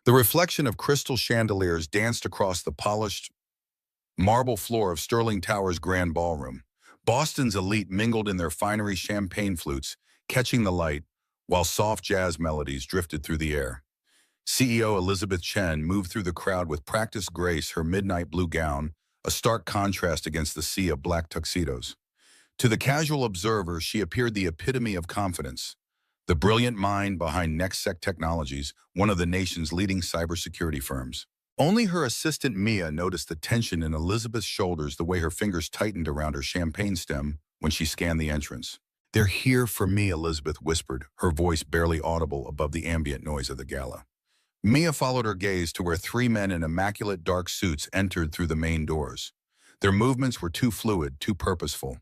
The reflection of crystal chandeliers danced across the polished marble floor of Sterling Tower's grand ballroom. Boston's elite mingled in their finery champagne flutes, catching the light, while soft jazz melodies drifted through the air. CEO Elizabeth Chen moved through the crowd with practiced grace, her midnight blue gown, a stark contrast against the sea of black tuxedos. To the casual observer, she appeared the epitome of confidence, the brilliant mind behind NextSec Technologies, one of the nation's leading cybersecurity firms. Only her assistant Mia noticed the tension in Elizabeth's shoulders, the way her fingers tightened around her champagne stem when she scanned the entrance. "They're here for me," Elizabeth whispered, her voice barely audible above the ambient noise of the gala. Mia followed her gaze to where three men in immaculate dark suits entered through the main doors. Their movements were too fluid, too purposeful.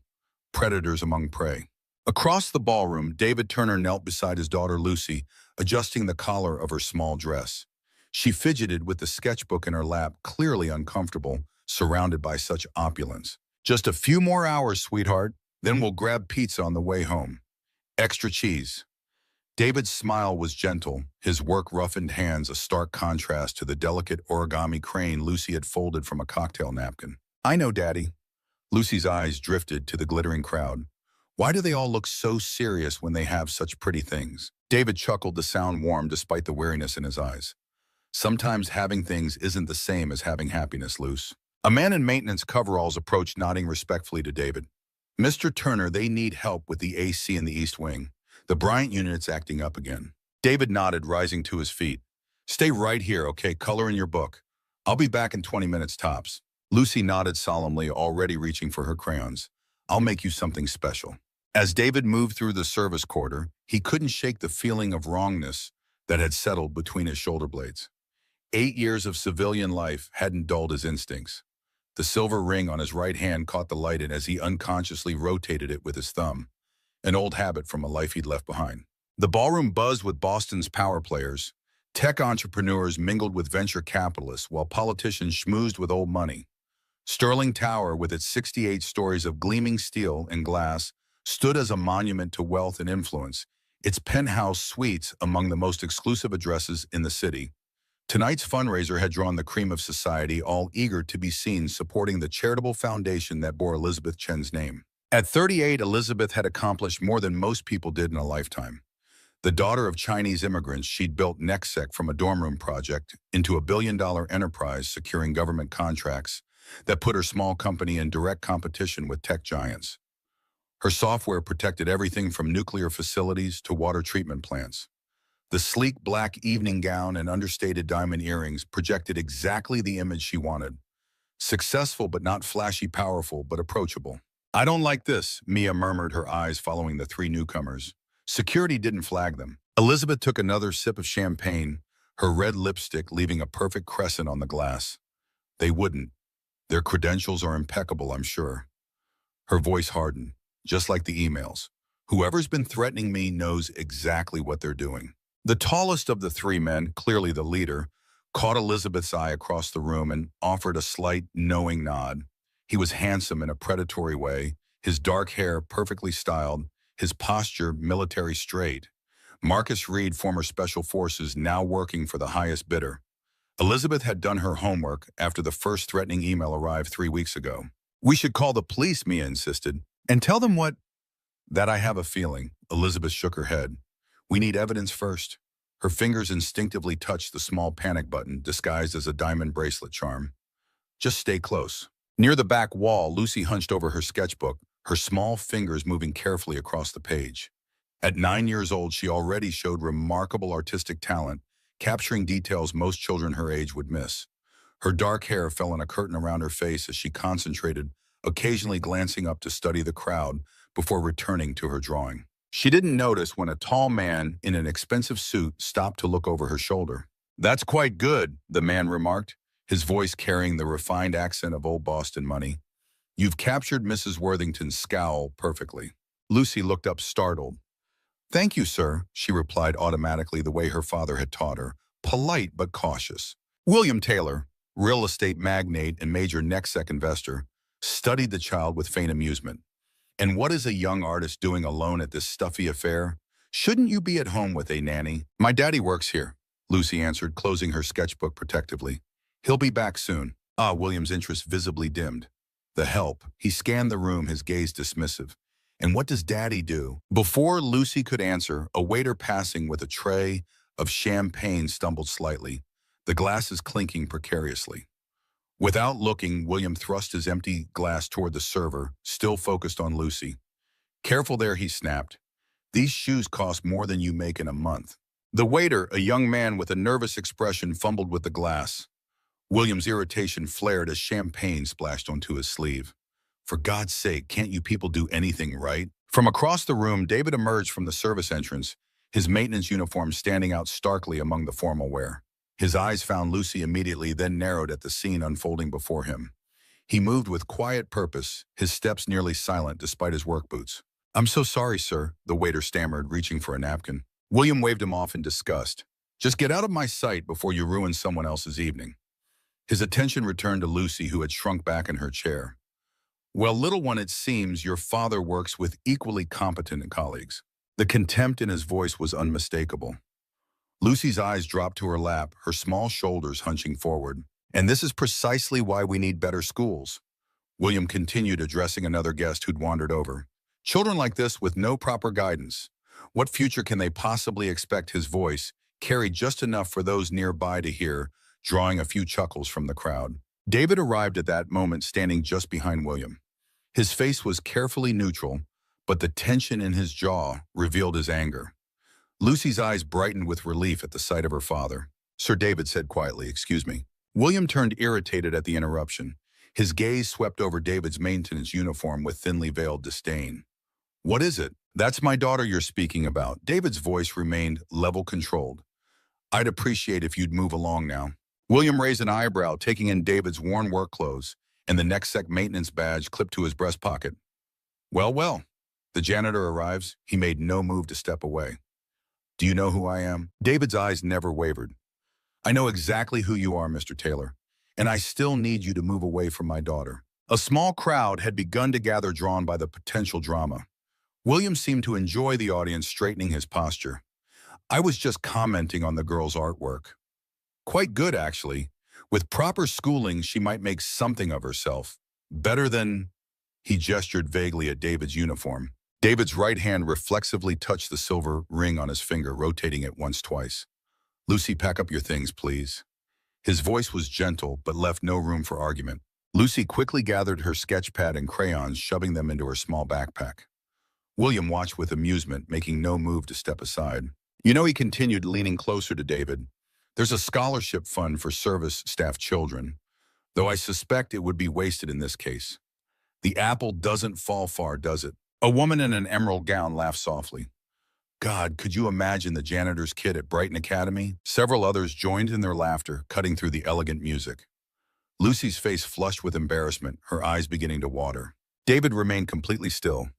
Predators among prey. Across the ballroom, David Turner knelt beside his daughter Lucy, adjusting the collar of her small dress. She fidgeted with the sketchbook in her lap, clearly uncomfortable, surrounded by such opulence. "Just a few more hours, sweetheart, then we'll grab pizza on the way home. Extra cheese." David's smile was gentle, his work-roughened hands a stark contrast to the delicate origami crane Lucy had folded from a cocktail napkin. "I know, Daddy." Lucy's eyes drifted to the glittering crowd. "Why do they all look so serious when they have such pretty things?" David chuckled, the sound warm despite the weariness in his eyes. "Sometimes having things isn't the same as having happiness, Luce." A man in maintenance coveralls approached, nodding respectfully to David. "Mr. Turner, they need help with the AC in the East Wing. The Bryant unit's acting up again." David nodded, rising to his feet. "Stay right here, okay? Color in your book. I'll be back in 20 minutes tops." Lucy nodded solemnly, already reaching for her crayons. "I'll make you something special." As David moved through the service quarter, he couldn't shake the feeling of wrongness that had settled between his shoulder blades. 8 years of civilian life hadn't dulled his instincts. The silver ring on his right hand caught the light as he unconsciously rotated it with his thumb, an old habit from a life he'd left behind. The ballroom buzzed with Boston's power players. Tech entrepreneurs mingled with venture capitalists, while politicians schmoozed with old money. Sterling Tower, with its 68 stories of gleaming steel and glass, stood as a monument to wealth and influence, its penthouse suites among the most exclusive addresses in the city. Tonight's fundraiser had drawn the cream of society, all eager to be seen supporting the charitable foundation that bore Elizabeth Chen's name. At 38, Elizabeth had accomplished more than most people did in a lifetime. The daughter of Chinese immigrants, she'd built NextSec from a dorm room project into a billion-dollar enterprise, securing government contracts that put her small company in direct competition with tech giants. Her software protected everything from nuclear facilities to water treatment plants. The sleek black evening gown and understated diamond earrings projected exactly the image she wanted. Successful but not flashy, powerful but approachable. "I don't like this," Mia murmured, her eyes following the three newcomers. Security didn't flag them. Elizabeth took another sip of champagne, her red lipstick leaving a perfect crescent on the glass. "They wouldn't. Their credentials are impeccable, I'm sure." Her voice hardened, just like the emails. "Whoever's been threatening me knows exactly what they're doing." The tallest of the three men, clearly the leader, caught Elizabeth's eye across the room and offered a slight, knowing nod. He was handsome in a predatory way, his dark hair perfectly styled, his posture military straight. Marcus Reed, former Special Forces, now working for the highest bidder. Elizabeth had done her homework after the first threatening email arrived 3 weeks ago. "We should call the police," Mia insisted, "and tell them what—" "That I have a feeling." Elizabeth shook her head. "We need evidence first." Her fingers instinctively touched the small panic button, disguised as a diamond bracelet charm. "Just stay close." Near the back wall, Lucy hunched over her sketchbook, her small fingers moving carefully across the page. At 9 years old, she already showed remarkable artistic talent, capturing details most children her age would miss. Her dark hair fell in a curtain around her face as she concentrated, occasionally glancing up to study the crowd before returning to her drawing. She didn't notice when a tall man in an expensive suit stopped to look over her shoulder. "That's quite good," the man remarked, his voice carrying the refined accent of old Boston money. "You've captured Mrs. Worthington's scowl perfectly." Lucy looked up, startled. "Thank you, sir," she replied automatically, the way her father had taught her, polite but cautious. William Taylor, real estate magnate and major NextSec investor, studied the child with faint amusement. "And what is a young artist doing alone at this stuffy affair? Shouldn't you be at home with a nanny?" "My daddy works here," Lucy answered, closing her sketchbook protectively. He'll be back soon. Ah, William's interest visibly dimmed. The help. He scanned the room, his gaze dismissive. And what does Daddy do? Before Lucy could answer, a waiter passing with a tray of champagne stumbled slightly, the glasses clinking precariously. Without looking, William thrust his empty glass toward the server, still focused on Lucy. Careful there, he snapped. These shoes cost more than you make in a month. The waiter, a young man with a nervous expression, fumbled with the glass. William's irritation flared as champagne splashed onto his sleeve. For God's sake, can't you people do anything right? From across the room, David emerged from the service entrance, his maintenance uniform standing out starkly among the formal wear. His eyes found Lucy immediately, then narrowed at the scene unfolding before him. He moved with quiet purpose, his steps nearly silent despite his work boots. I'm so sorry, sir, the waiter stammered, reaching for a napkin. William waved him off in disgust. Just get out of my sight before you ruin someone else's evening. His attention returned to Lucy, who had shrunk back in her chair. Well, little one, it seems your father works with equally competent colleagues. The contempt in his voice was unmistakable. Lucy's eyes dropped to her lap, her small shoulders hunching forward. And this is precisely why we need better schools. William continued, addressing another guest who'd wandered over. Children like this with no proper guidance. What future can they possibly expect? His voice carried just enough for those nearby to hear, drawing a few chuckles from the crowd. David arrived at that moment, standing just behind William. His face was carefully neutral, but the tension in his jaw revealed his anger. Lucy's eyes brightened with relief at the sight of her father. Sir David said quietly, excuse me. William turned irritated at the interruption. His gaze swept over David's maintenance uniform with thinly veiled disdain. What is it? That's my daughter you're speaking about. David's voice remained level-controlled. I'd appreciate if you'd move along now. William raised an eyebrow, taking in David's worn work clothes and the next-sec maintenance badge clipped to his breast pocket. Well, well. The janitor arrives. He made no move to step away. Do you know who I am? David's eyes never wavered. I know exactly who you are, Mr. Taylor, and I still need you to move away from my daughter. A small crowd had begun to gather, drawn by the potential drama. William seemed to enjoy the audience, straightening his posture. I was just commenting on the girl's artwork. Quite good, actually. With proper schooling, she might make something of herself. Better than... He gestured vaguely at David's uniform. David's right hand reflexively touched the silver ring on his finger, rotating it once-twice. Lucy, pack up your things, please. His voice was gentle, but left no room for argument. Lucy quickly gathered her sketch pad and crayons, shoving them into her small backpack. William watched with amusement, making no move to step aside. You know, he continued, leaning closer to David, there's a scholarship fund for service staff children, though I suspect it would be wasted in this case. The apple doesn't fall far, does it? A woman in an emerald gown laughed softly. God, could you imagine the janitor's kid at Brighton Academy? Several others joined in their laughter, cutting through the elegant music. Lucy's face flushed with embarrassment, her eyes beginning to water. David remained completely still,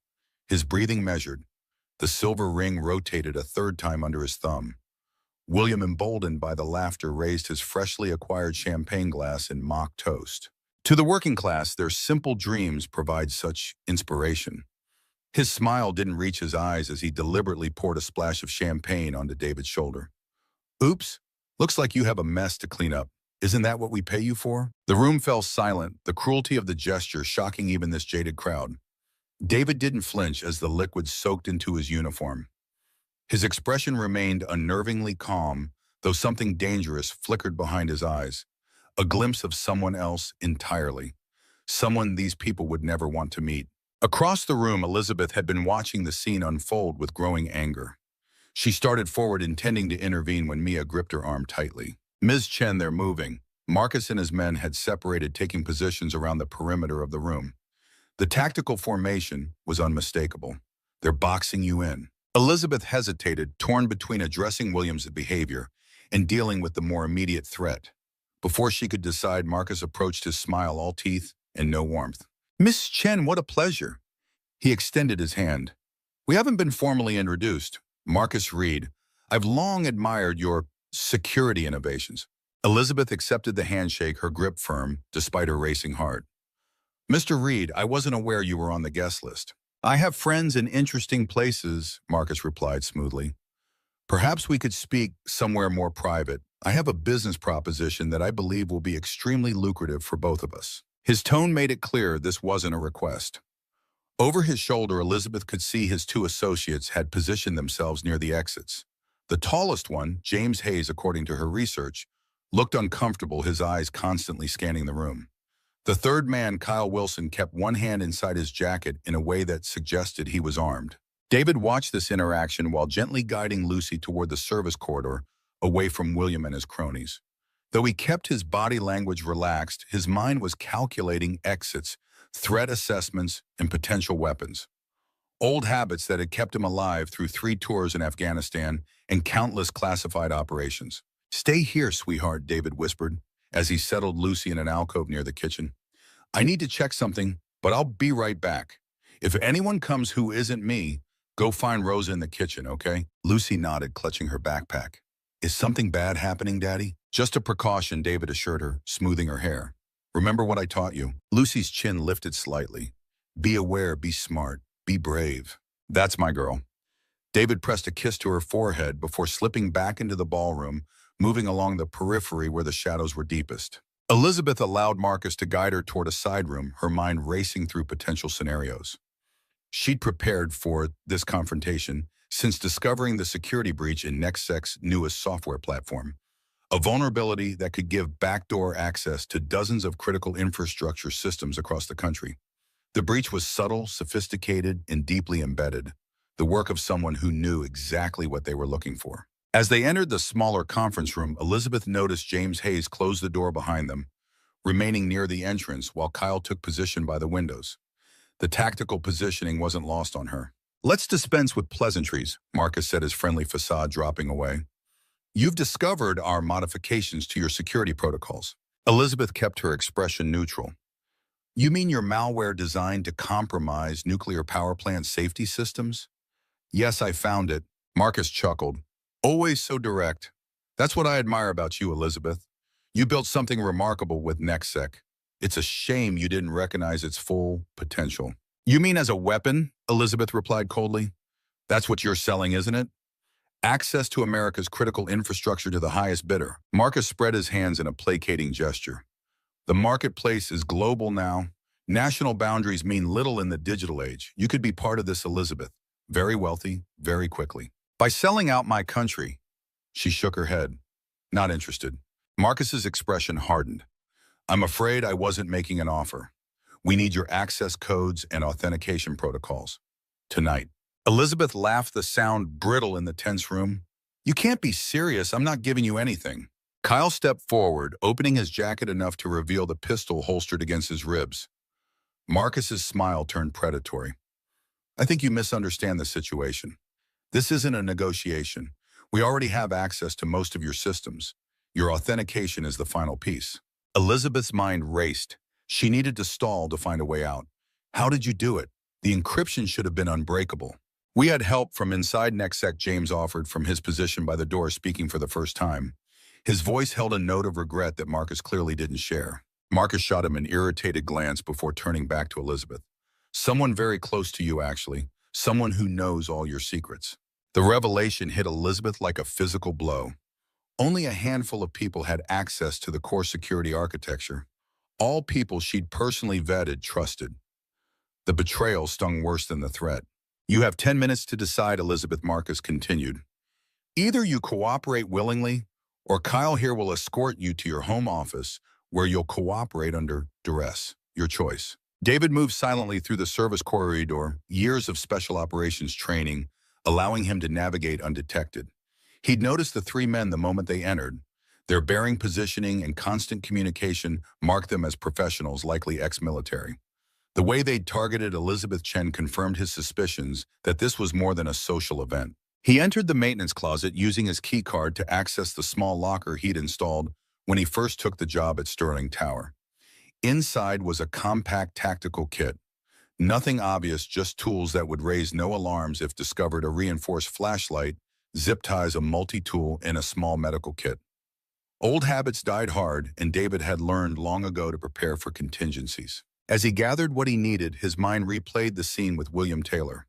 his breathing measured. The silver ring rotated a third time under his thumb. William, emboldened by the laughter, raised his freshly acquired champagne glass in mock toast. To the working class, their simple dreams provide such inspiration. His smile didn't reach his eyes as he deliberately poured a splash of champagne onto David's shoulder. Oops, looks like you have a mess to clean up. Isn't that what we pay you for? The room fell silent, the cruelty of the gesture shocking even this jaded crowd. David didn't flinch as the liquid soaked into his uniform. His expression remained unnervingly calm, though something dangerous flickered behind his eyes. A glimpse of someone else entirely. Someone these people would never want to meet. Across the room, Elizabeth had been watching the scene unfold with growing anger. She started forward, intending to intervene when Mia gripped her arm tightly. Ms. Chen, they're moving. Marcus and his men had separated, taking positions around the perimeter of the room. The tactical formation was unmistakable. They're boxing you in. Elizabeth hesitated, torn between addressing William's behavior and dealing with the more immediate threat. Before she could decide, Marcus approached, his smile all teeth and no warmth. Miss Chen, what a pleasure. He extended his hand. We haven't been formally introduced. Marcus Reed, I've long admired your security innovations. Elizabeth accepted the handshake, her grip firm, despite her racing heart. Mr. Reed, I wasn't aware you were on the guest list. I have friends in interesting places, Marcus replied smoothly. Perhaps we could speak somewhere more private. I have a business proposition that I believe will be extremely lucrative for both of us. His tone made it clear this wasn't a request. Over his shoulder, Elizabeth could see his two associates had positioned themselves near the exits. The tallest one, James Hayes, according to her research, looked uncomfortable, his eyes constantly scanning the room. The third man, Kyle Wilson, kept one hand inside his jacket in a way that suggested he was armed. David watched this interaction while gently guiding Lucy toward the service corridor, away from William and his cronies. Though he kept his body language relaxed, his mind was calculating exits, threat assessments, and potential weapons. Old habits that had kept him alive through 3 tours in Afghanistan and countless classified operations. "Stay here, sweetheart," David whispered, as he settled Lucy in an alcove near the kitchen. "I need to check something, but I'll be right back. If anyone comes who isn't me, go find Rosa in the kitchen, okay?" Lucy nodded, clutching her backpack. "Is something bad happening, Daddy?" "Just a precaution," David assured her, smoothing her hair. "Remember what I taught you?" Lucy's chin lifted slightly. "Be aware, be smart, be brave." "That's my girl." David pressed a kiss to her forehead before slipping back into the ballroom, moving along the periphery where the shadows were deepest. Elizabeth allowed Marcus to guide her toward a side room, her mind racing through potential scenarios. She'd prepared for this confrontation since discovering the security breach in NextSec's newest software platform, a vulnerability that could give backdoor access to dozens of critical infrastructure systems across the country. The breach was subtle, sophisticated, and deeply embedded, the work of someone who knew exactly what they were looking for. As they entered the smaller conference room, Elizabeth noticed James Hayes close the door behind them, remaining near the entrance while Kyle took position by the windows. The tactical positioning wasn't lost on her. "Let's dispense with pleasantries," Marcus said, his friendly facade dropping away. "You've discovered our modifications to your security protocols." Elizabeth kept her expression neutral. "You mean your malware designed to compromise nuclear power plant safety systems?" "Yes, I found it." Marcus chuckled. "Always so direct. That's what I admire about you, Elizabeth. You built something remarkable with NextSec. It's a shame you didn't recognize its full potential." "You mean as a weapon?" Elizabeth replied coldly. "That's what you're selling, isn't it? Access to America's critical infrastructure to the highest bidder." Marcus spread his hands in a placating gesture. "The marketplace is global now. National boundaries mean little in the digital age. You could be part of this, Elizabeth. Very wealthy, very quickly. By selling out my country." She shook her head. "Not interested." Marcus's expression hardened. "I'm afraid I wasn't making an offer. We need your access codes and authentication protocols. Tonight." Elizabeth laughed, the sound brittle in the tense room. "You can't be serious. I'm not giving you anything." Kyle stepped forward, opening his jacket enough to reveal the pistol holstered against his ribs. Marcus's smile turned predatory. "I think you misunderstand the situation. This isn't a negotiation. We already have access to most of your systems. Your authentication is the final piece." Elizabeth's mind raced. She needed to stall to find a way out. "How did you do it?" "The encryption should have been unbreakable. We had help from inside NextSec," James offered from his position by the door, speaking for the first time. His voice held a note of regret that Marcus clearly didn't share. Marcus shot him an irritated glance before turning back to Elizabeth. "Someone very close to you, actually. Someone who knows all your secrets." The revelation hit Elizabeth like a physical blow. Only a handful of people had access to the core security architecture. All people she'd personally vetted, trusted. The betrayal stung worse than the threat. "You have 10 minutes to decide," Elizabeth, Marcus continued. "Either you cooperate willingly, or Kyle here will escort you to your home office, where you'll cooperate under duress. Your choice." David moved silently through the service corridor, years of special operations training, allowing him to navigate undetected. He'd noticed the 3 men the moment they entered. Their bearing, positioning, and constant communication marked them as professionals, likely ex-military. The way they'd targeted Elizabeth Chen confirmed his suspicions that this was more than a social event. He entered the maintenance closet using his key card to access the small locker he'd installed when he first took the job at Sterling Tower. Inside was a compact tactical kit. Nothing obvious, just tools that would raise no alarms if discovered: a reinforced flashlight, zip ties, a multi-tool, and a small medical kit. Old habits died hard, and David had learned long ago to prepare for contingencies. As he gathered what he needed, his mind replayed the scene with William Taylor.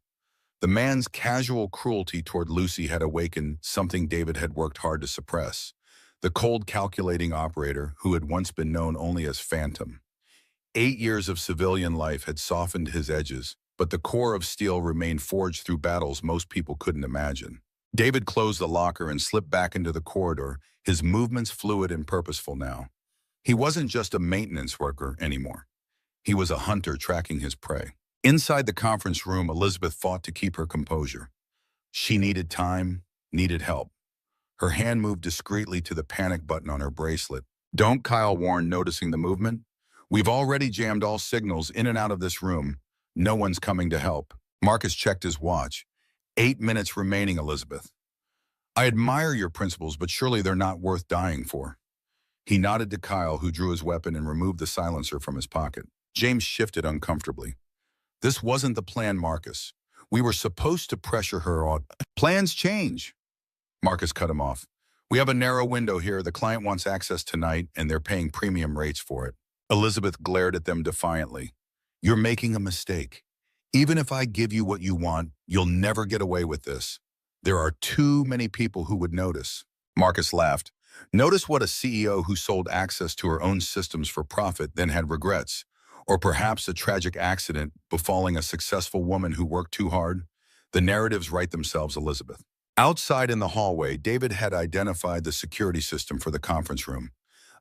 The man's casual cruelty toward Lucy had awakened something David had worked hard to suppress. The cold, calculating operator who had once been known only as Phantom. 8 years of civilian life had softened his edges, but the core of steel remained forged through battles most people couldn't imagine. David closed the locker and slipped back into the corridor, his movements fluid and purposeful now. He wasn't just a maintenance worker anymore. He was a hunter tracking his prey. Inside the conference room, Elizabeth fought to keep her composure. She needed time, needed help. Her hand moved discreetly to the panic button on her bracelet. "Don't," Kyle warned, noticing the movement. "We've already jammed all signals in and out of this room. No one's coming to help." Marcus checked his watch. 8 minutes remaining, Elizabeth. "I admire your principles, but surely they're not worth dying for." He nodded to Kyle, who drew his weapon and removed the silencer from his pocket. James shifted uncomfortably. "This wasn't the plan, Marcus. We were supposed to pressure her on." "Plans change." Marcus cut him off. "We have a narrow window here. The client wants access tonight, and they're paying premium rates for it." Elizabeth glared at them defiantly. "You're making a mistake. Even if I give you what you want, you'll never get away with this. There are too many people who would notice." Marcus laughed. "Notice what a CEO who sold access to her own systems for profit then had regrets. Or perhaps a tragic accident befalling a successful woman who worked too hard. The narratives write themselves, Elizabeth." Outside in the hallway, David had identified the security system for the conference room,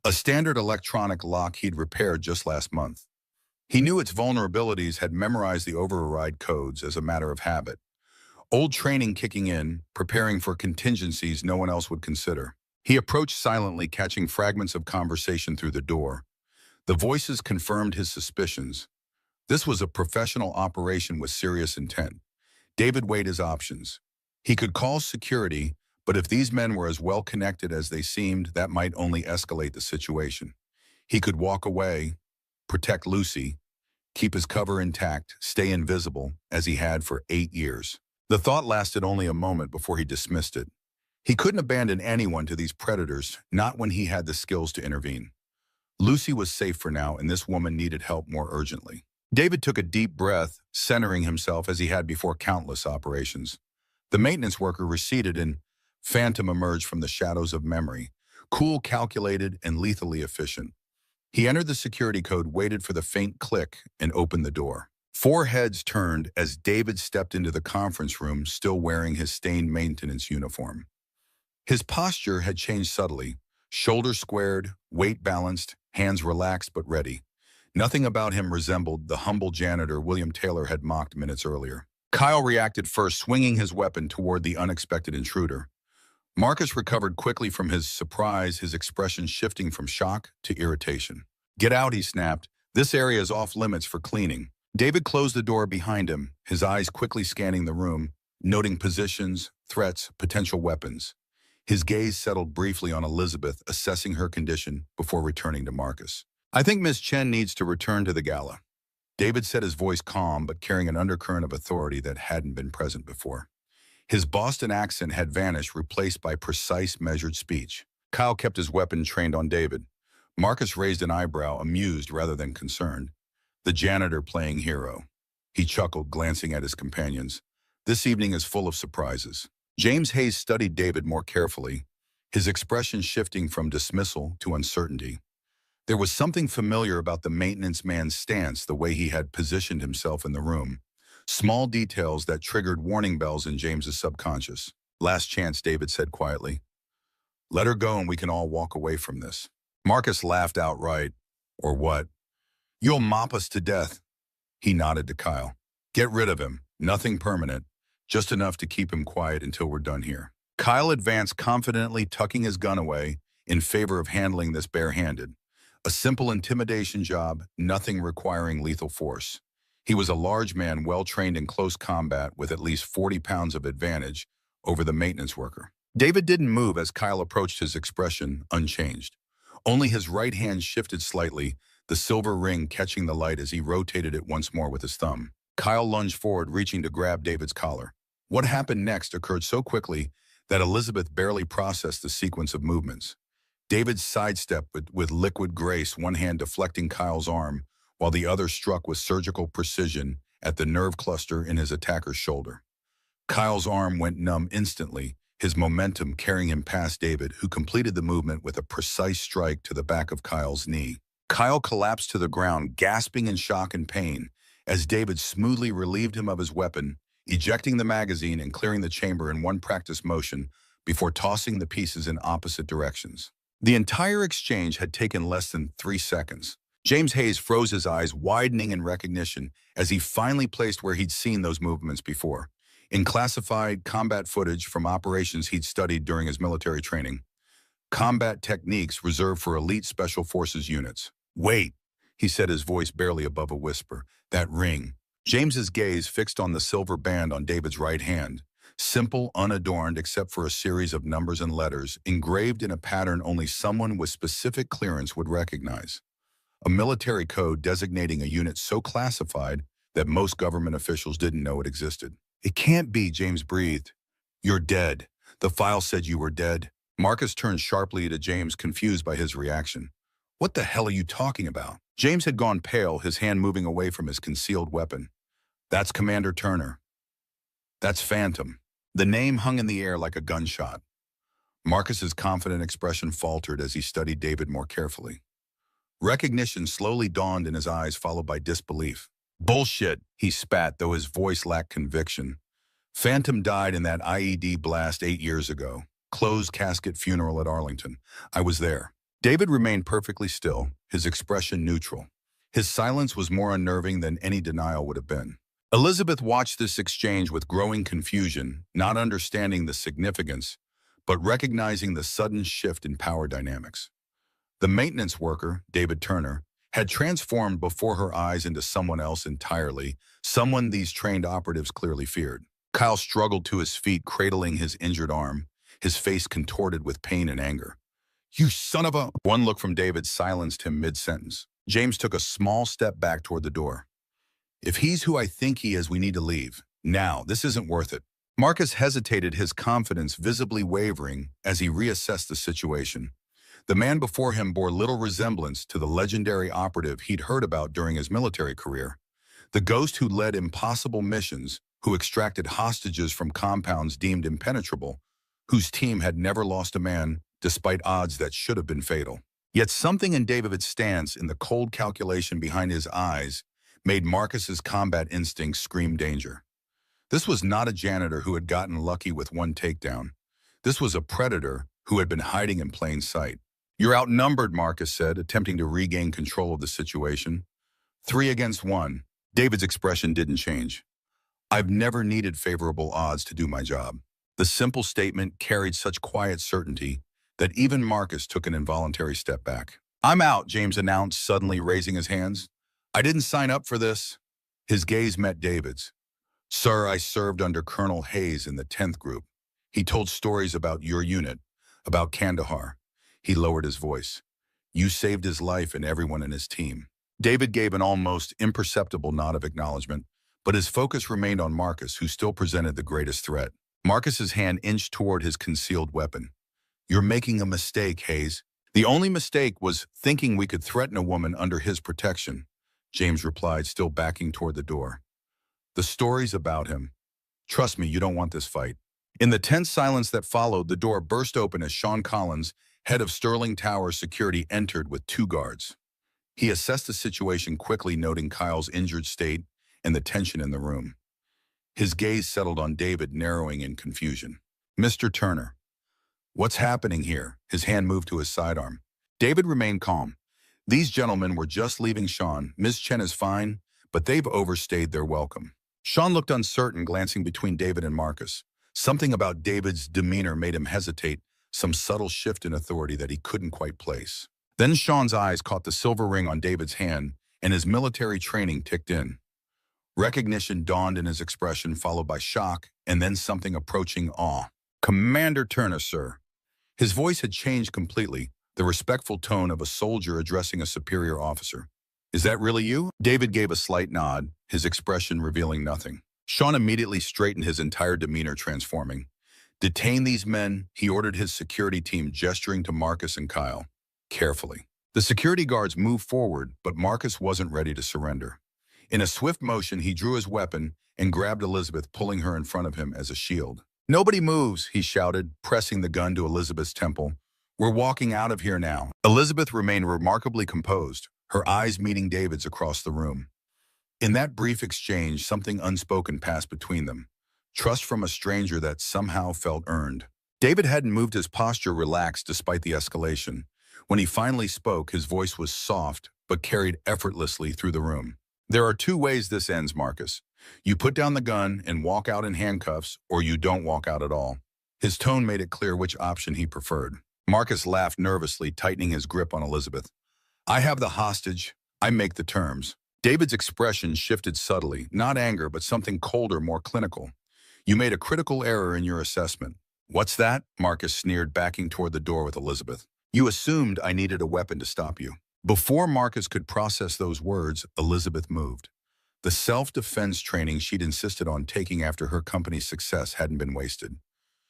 a standard electronic lock he'd repaired just last month. He knew its vulnerabilities, had memorized the override codes as a matter of habit. Old training kicking in, preparing for contingencies no one else would consider. He approached silently, catching fragments of conversation through the door. The voices confirmed his suspicions. This was a professional operation with serious intent. David weighed his options. He could call security, but if these men were as well connected as they seemed, that might only escalate the situation. He could walk away, protect Lucy, keep his cover intact, stay invisible, as he had for 8 years. The thought lasted only a moment before he dismissed it. He couldn't abandon anyone to these predators, not when he had the skills to intervene. Lucy was safe for now, and this woman needed help more urgently. David took a deep breath, centering himself as he had before countless operations. The maintenance worker receded and Phantom emerged from the shadows of memory, cool, calculated, and lethally efficient. He entered the security code, waited for the faint click, and opened the door. 4 heads turned as David stepped into the conference room, still wearing his stained maintenance uniform. His posture had changed subtly, shoulders squared, weight balanced, hands relaxed but ready. Nothing about him resembled the humble janitor William Taylor had mocked minutes earlier. Kyle reacted first, swinging his weapon toward the unexpected intruder. Marcus recovered quickly from his surprise, his expression shifting from shock to irritation. "Get out," he snapped. "This area is off limits for cleaning." David closed the door behind him, his eyes quickly scanning the room, noting positions, threats, potential weapons. His gaze settled briefly on Elizabeth, assessing her condition before returning to Marcus. "I think Miss Chen needs to return to the gala." David said, his voice calm but carrying an undercurrent of authority that hadn't been present before. His Boston accent had vanished, replaced by precise, measured speech. Kyle kept his weapon trained on David. Marcus raised an eyebrow, amused rather than concerned. The janitor playing hero. He chuckled, glancing at his companions. "This evening is full of surprises." James Hayes studied David more carefully, his expression shifting from dismissal to uncertainty. There was something familiar about the maintenance man's stance, the way he had positioned himself in the room. Small details that triggered warning bells in James's subconscious. "Last chance," David said quietly. "Let her go and we can all walk away from this." Marcus laughed outright. "Or what?" "You'll mop us to death." He nodded to Kyle. "Get rid of him. Nothing permanent. Just enough to keep him quiet until we're done here." Kyle advanced confidently, tucking his gun away, in favor of handling this barehanded. A simple intimidation job, nothing requiring lethal force. He was a large man, well-trained in close combat, with at least 40 pounds of advantage over the maintenance worker. David didn't move as Kyle approached, his expression unchanged. Only his right hand shifted slightly, the silver ring catching the light as he rotated it once more with his thumb. Kyle lunged forward, reaching to grab David's collar. What happened next occurred so quickly that Elizabeth barely processed the sequence of movements. David sidestepped with liquid grace, one hand deflecting Kyle's arm, while the other struck with surgical precision at the nerve cluster in his attacker's shoulder. Kyle's arm went numb instantly, his momentum carrying him past David, who completed the movement with a precise strike to the back of Kyle's knee. Kyle collapsed to the ground, gasping in shock and pain, as David smoothly relieved him of his weapon, ejecting the magazine and clearing the chamber in one practice motion before tossing the pieces in opposite directions. The entire exchange had taken less than 3 seconds. James Hayes froze his eyes, widening in recognition as he finally placed where he'd seen those movements before. In classified combat footage from operations he'd studied during his military training, combat techniques reserved for elite special forces units. "Wait," he said, his voice barely above a whisper. "That ring." James's gaze fixed on the silver band on David's right hand, simple, unadorned except for a series of numbers and letters engraved in a pattern only someone with specific clearance would recognize. A military code designating a unit so classified that most government officials didn't know it existed. "It can't be," James breathed. "You're dead. The file said you were dead." Marcus turned sharply to James, confused by his reaction. "What the hell are you talking about?" James had gone pale, his hand moving away from his concealed weapon. "That's Commander Turner. That's Phantom." The name hung in the air like a gunshot. Marcus's confident expression faltered as he studied David more carefully. Recognition slowly dawned in his eyes, followed by disbelief. "Bullshit," he spat, though his voice lacked conviction. "Phantom died in that IED blast 8 years ago. Closed casket funeral at Arlington. I was there." David remained perfectly still, his expression neutral. His silence was more unnerving than any denial would have been. Elizabeth watched this exchange with growing confusion, not understanding the significance, but recognizing the sudden shift in power dynamics. The maintenance worker, David Turner, had transformed before her eyes into someone else entirely, someone these trained operatives clearly feared. Kyle struggled to his feet, cradling his injured arm, his face contorted with pain and anger. "You son of a—" One look from David silenced him mid-sentence. James took a small step back toward the door. "If he's who I think he is, we need to leave. Now, this isn't worth it." Marcus hesitated, his confidence visibly wavering as he reassessed the situation. The man before him bore little resemblance to the legendary operative he'd heard about during his military career. The ghost who led impossible missions, who extracted hostages from compounds deemed impenetrable, whose team had never lost a man despite odds that should have been fatal. Yet something in David's stance, in the cold calculation behind his eyes, made Marcus's combat instincts scream danger. This was not a janitor who had gotten lucky with one takedown. This was a predator who had been hiding in plain sight. "You're outnumbered," Marcus said, attempting to regain control of the situation. 3 against 1. David's expression didn't change. "I've never needed favorable odds to do my job." The simple statement carried such quiet certainty that even Marcus took an involuntary step back. "I'm out," James announced, suddenly raising his hands. "I didn't sign up for this." His gaze met David's. "Sir, I served under Colonel Hayes in the 10th Group. He told stories about your unit, about Kandahar." He lowered his voice. "You saved his life and everyone in his team." David gave an almost imperceptible nod of acknowledgement, but his focus remained on Marcus, who still presented the greatest threat. Marcus's hand inched toward his concealed weapon. "You're making a mistake, Hayes." "The only mistake was thinking we could threaten a woman under his protection," James replied, still backing toward the door. "The stories about him. Trust me, you don't want this fight." In the tense silence that followed, the door burst open as Sean Collins, head of Sterling Tower Security, entered with 2 guards. He assessed the situation quickly, noting Kyle's injured state and the tension in the room. His gaze settled on David, narrowing in confusion. "Mr. Turner, what's happening here?" His hand moved to his sidearm. David remained calm. "These gentlemen were just leaving Sean. Ms. Chen is fine, but they've overstayed their welcome." Sean looked uncertain, glancing between David and Marcus. Something about David's demeanor made him hesitate, some subtle shift in authority that he couldn't quite place. Then Sean's eyes caught the silver ring on David's hand, and his military training ticked in. Recognition dawned in his expression, followed by shock, and then something approaching awe. "Commander Turner, sir." His voice had changed completely, the respectful tone of a soldier addressing a superior officer. "Is that really you?" David gave a slight nod, his expression revealing nothing. Sean immediately straightened, his entire demeanor transforming. "Detain these men," he ordered his security team, gesturing to Marcus and Kyle. "Carefully." The security guards moved forward, but Marcus wasn't ready to surrender. In a swift motion, he drew his weapon and grabbed Elizabeth, pulling her in front of him as a shield. "Nobody moves," he shouted, pressing the gun to Elizabeth's temple. "We're walking out of here now." Elizabeth remained remarkably composed, her eyes meeting David's across the room. In that brief exchange, something unspoken passed between them. Trust from a stranger that somehow felt earned. David hadn't moved, his posture relaxed despite the escalation. When he finally spoke, his voice was soft but carried effortlessly through the room. "There are two ways this ends, Marcus. You put down the gun and walk out in handcuffs, or you don't walk out at all." His tone made it clear which option he preferred. Marcus laughed nervously, tightening his grip on Elizabeth. "I have the hostage. I make the terms." David's expression shifted subtly, not anger, but something colder, more clinical. "You made a critical error in your assessment." "What's that?" Marcus sneered, backing toward the door with Elizabeth. "You assumed I needed a weapon to stop you." Before Marcus could process those words, Elizabeth moved. The self-defense training she'd insisted on taking after her company's success hadn't been wasted.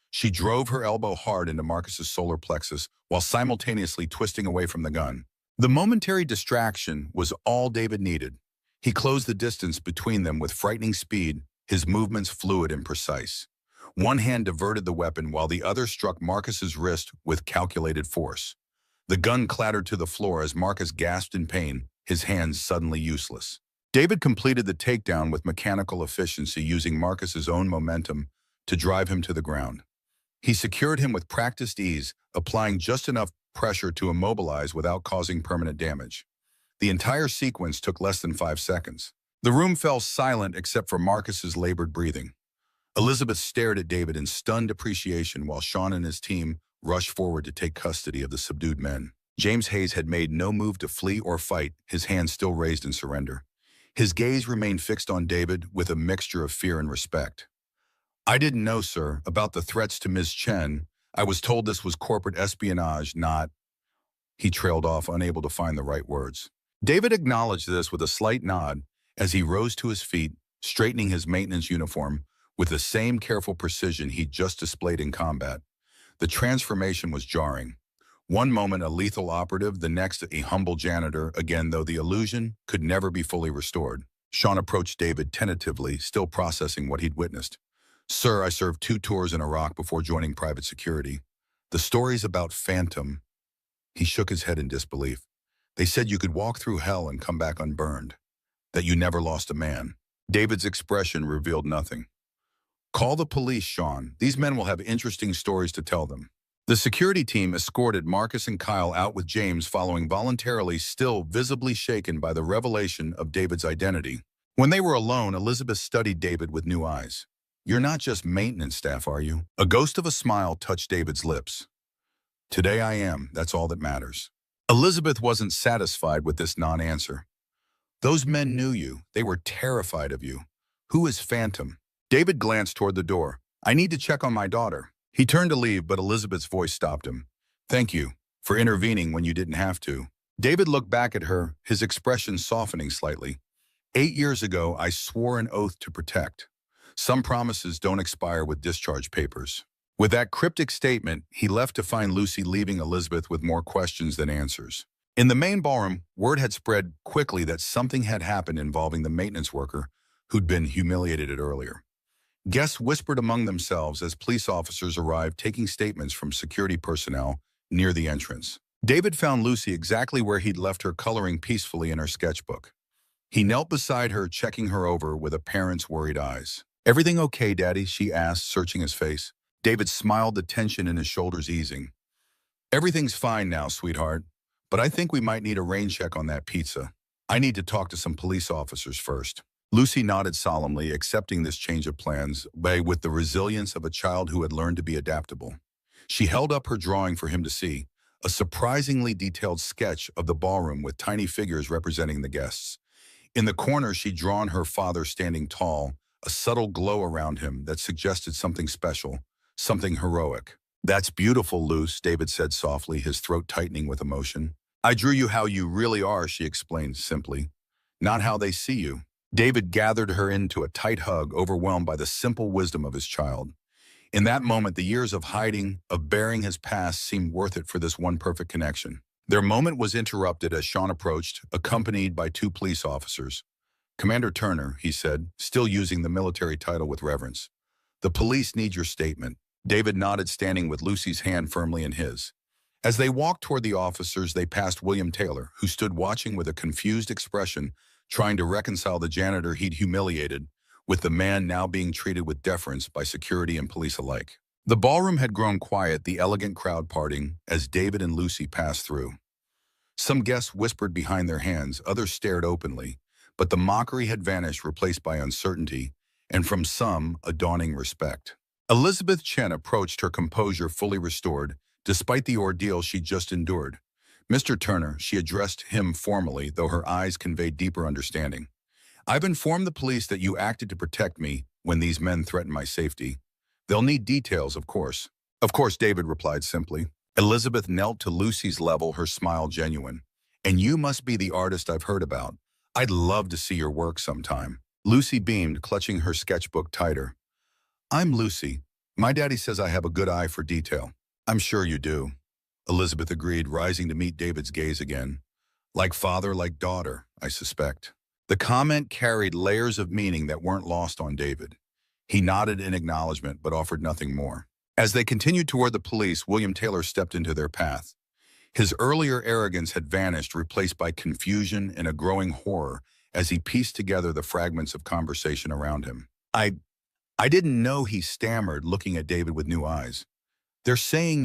She drove her elbow hard into Marcus's solar plexus while simultaneously twisting away from the gun. The momentary distraction was all David needed. He closed the distance between them with frightening speed, his movements fluid and precise. One hand diverted the weapon while the other struck Marcus's wrist with calculated force. The gun clattered to the floor as Marcus gasped in pain, his hands suddenly useless. David completed the takedown with mechanical efficiency, using Marcus's own momentum to drive him to the ground. He secured him with practiced ease, applying just enough pressure to immobilize without causing permanent damage. The entire sequence took less than 5 seconds. The room fell silent except for Marcus's labored breathing. Elizabeth stared at David in stunned appreciation while Sean and his team rushed forward to take custody of the subdued men. James Hayes had made no move to flee or fight, his hands still raised in surrender. His gaze remained fixed on David with a mixture of fear and respect. "I didn't know, sir, about the threats to Ms. Chen. I was told this was corporate espionage, not—" He trailed off, unable to find the right words. David acknowledged this with a slight nod as he rose to his feet, straightening his maintenance uniform with the same careful precision he'd just displayed in combat. The transformation was jarring. One moment a lethal operative, the next a humble janitor, again, though the illusion could never be fully restored. Sean approached David tentatively, still processing what he'd witnessed. "Sir, I served 2 tours in Iraq before joining private security. The stories about Phantom—" He shook his head in disbelief. "They said you could walk through hell and come back unburned, that you never lost a man." David's expression revealed nothing. "Call the police, Sean. These men will have interesting stories to tell them." The security team escorted Marcus and Kyle out with James following voluntarily, still visibly shaken by the revelation of David's identity. When they were alone, Elizabeth studied David with new eyes. "You're not just maintenance staff, are you?" A ghost of a smile touched David's lips. "Today I am. That's all that matters." Elizabeth wasn't satisfied with this non-answer. "Those men knew you. They were terrified of you. Who is Phantom?" David glanced toward the door. "I need to check on my daughter." He turned to leave, but Elizabeth's voice stopped him. "Thank you for intervening when you didn't have to." David looked back at her, his expression softening slightly. 8 years ago, I swore an oath to protect. Some promises don't expire with discharge papers." With that cryptic statement, he left to find Lucy, leaving Elizabeth with more questions than answers. In the main ballroom, word had spread quickly that something had happened involving the maintenance worker who'd been humiliated earlier. Guests whispered among themselves as police officers arrived, taking statements from security personnel near the entrance. David found Lucy exactly where he'd left her, coloring peacefully in her sketchbook. He knelt beside her, checking her over with a parent's worried eyes. "Everything okay, Daddy?" she asked, searching his face. David smiled, the tension in his shoulders easing. "Everything's fine now, sweetheart, but I think we might need a rain check on that pizza. I need to talk to some police officers first." Lucy nodded solemnly, accepting this change of plans, but with the resilience of a child who had learned to be adaptable. She held up her drawing for him to see, a surprisingly detailed sketch of the ballroom with tiny figures representing the guests. In the corner, she'd drawn her father standing tall, a subtle glow around him that suggested something special, something heroic. "That's beautiful, Luce," David said softly, his throat tightening with emotion. "I drew you how you really are," she explained simply, "not how they see you." David gathered her into a tight hug, overwhelmed by the simple wisdom of his child. In that moment, the years of hiding, of bearing his past, seemed worth it for this one perfect connection. Their moment was interrupted as Sean approached, accompanied by 2 police officers. Commander Turner, he said, still using the military title with reverence. The police need your statement. David nodded, standing with Lucy's hand firmly in his. As they walked toward the officers, they passed William Taylor, who stood watching with a confused expression, trying to reconcile the janitor he'd humiliated with the man now being treated with deference by security and police alike. The ballroom had grown quiet, the elegant crowd parting as David and Lucy passed through. Some guests whispered behind their hands, others stared openly, but the mockery had vanished, replaced by uncertainty, and from some, a dawning respect. Elizabeth Chen approached, her composure fully restored, despite the ordeal she'd just endured. Mr. Turner, she addressed him formally, though her eyes conveyed deeper understanding. I've informed the police that you acted to protect me when these men threatened my safety. They'll need details, of course. Of course, David replied simply. Elizabeth knelt to Lucy's level, her smile genuine. And you must be the artist I've heard about. I'd love to see your work sometime. Lucy beamed, clutching her sketchbook tighter. I'm Lucy. My daddy says I have a good eye for detail. I'm sure you do. Elizabeth agreed, rising to meet David's gaze again. Like father, like daughter, I suspect. The comment carried layers of meaning that weren't lost on David. He nodded in acknowledgement, but offered nothing more. As they continued toward the police, William Taylor stepped into their path. His earlier arrogance had vanished, replaced by confusion and a growing horror as he pieced together the fragments of conversation around him. I didn't know, he stammered, looking at David with new eyes. They're saying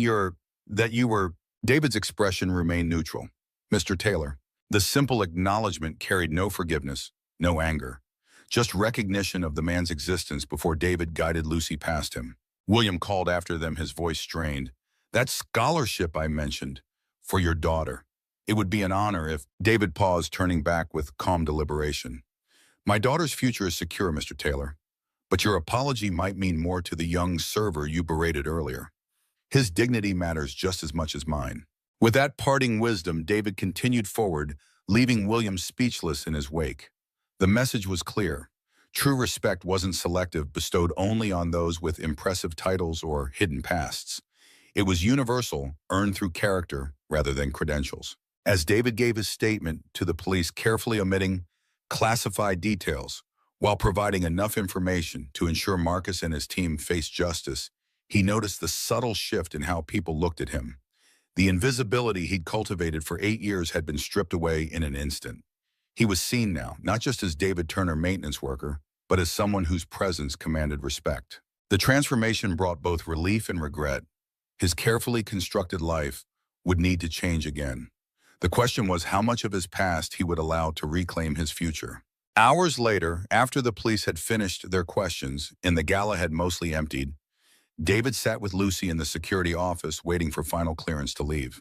that you were... David's expression remained neutral. Mr. Taylor. The simple acknowledgement carried no forgiveness, no anger. Just recognition of the man's existence before David guided Lucy past him. William called after them, his voice strained. That scholarship I mentioned, for your daughter. It would be an honor if... David paused, turning back with calm deliberation. My daughter's future is secure, Mr. Taylor. But your apology might mean more to the young server you berated earlier. His dignity matters just as much as mine. With that parting wisdom, David continued forward, leaving William speechless in his wake. The message was clear. True respect wasn't selective, bestowed only on those with impressive titles or hidden pasts. It was universal, earned through character rather than credentials. As David gave his statement to the police, carefully omitting classified details, while providing enough information to ensure Marcus and his team faced justice, he noticed the subtle shift in how people looked at him. The invisibility he'd cultivated for 8 years had been stripped away in an instant. He was seen now, not just as David Turner, maintenance worker, but as someone whose presence commanded respect. The transformation brought both relief and regret. His carefully constructed life would need to change again. The question was how much of his past he would allow to reclaim his future. Hours later, after the police had finished their questions and the gala had mostly emptied, David sat with Lucy in the security office, waiting for final clearance to leave.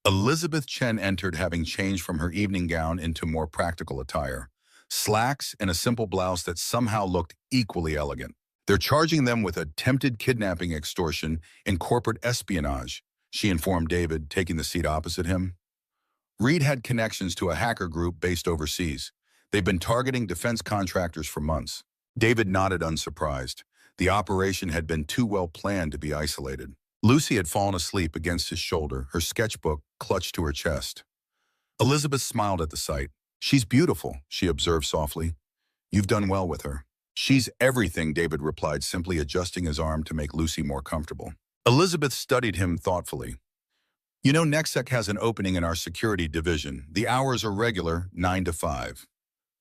Elizabeth Chen entered, having changed from her evening gown into more practical attire. Slacks and a simple blouse that somehow looked equally elegant. They're charging them with attempted kidnapping, extortion, and corporate espionage, she informed David, taking the seat opposite him. Reed had connections to a hacker group based overseas. They've been targeting defense contractors for months. David nodded, unsurprised. The operation had been too well planned to be isolated. Lucy had fallen asleep against his shoulder, her sketchbook clutched to her chest. Elizabeth smiled at the sight. She's beautiful, she observed softly. You've done well with her. She's everything, David replied, simply adjusting his arm to make Lucy more comfortable. Elizabeth studied him thoughtfully. You know, NEXEC has an opening in our security division. The hours are regular, 9 to 5.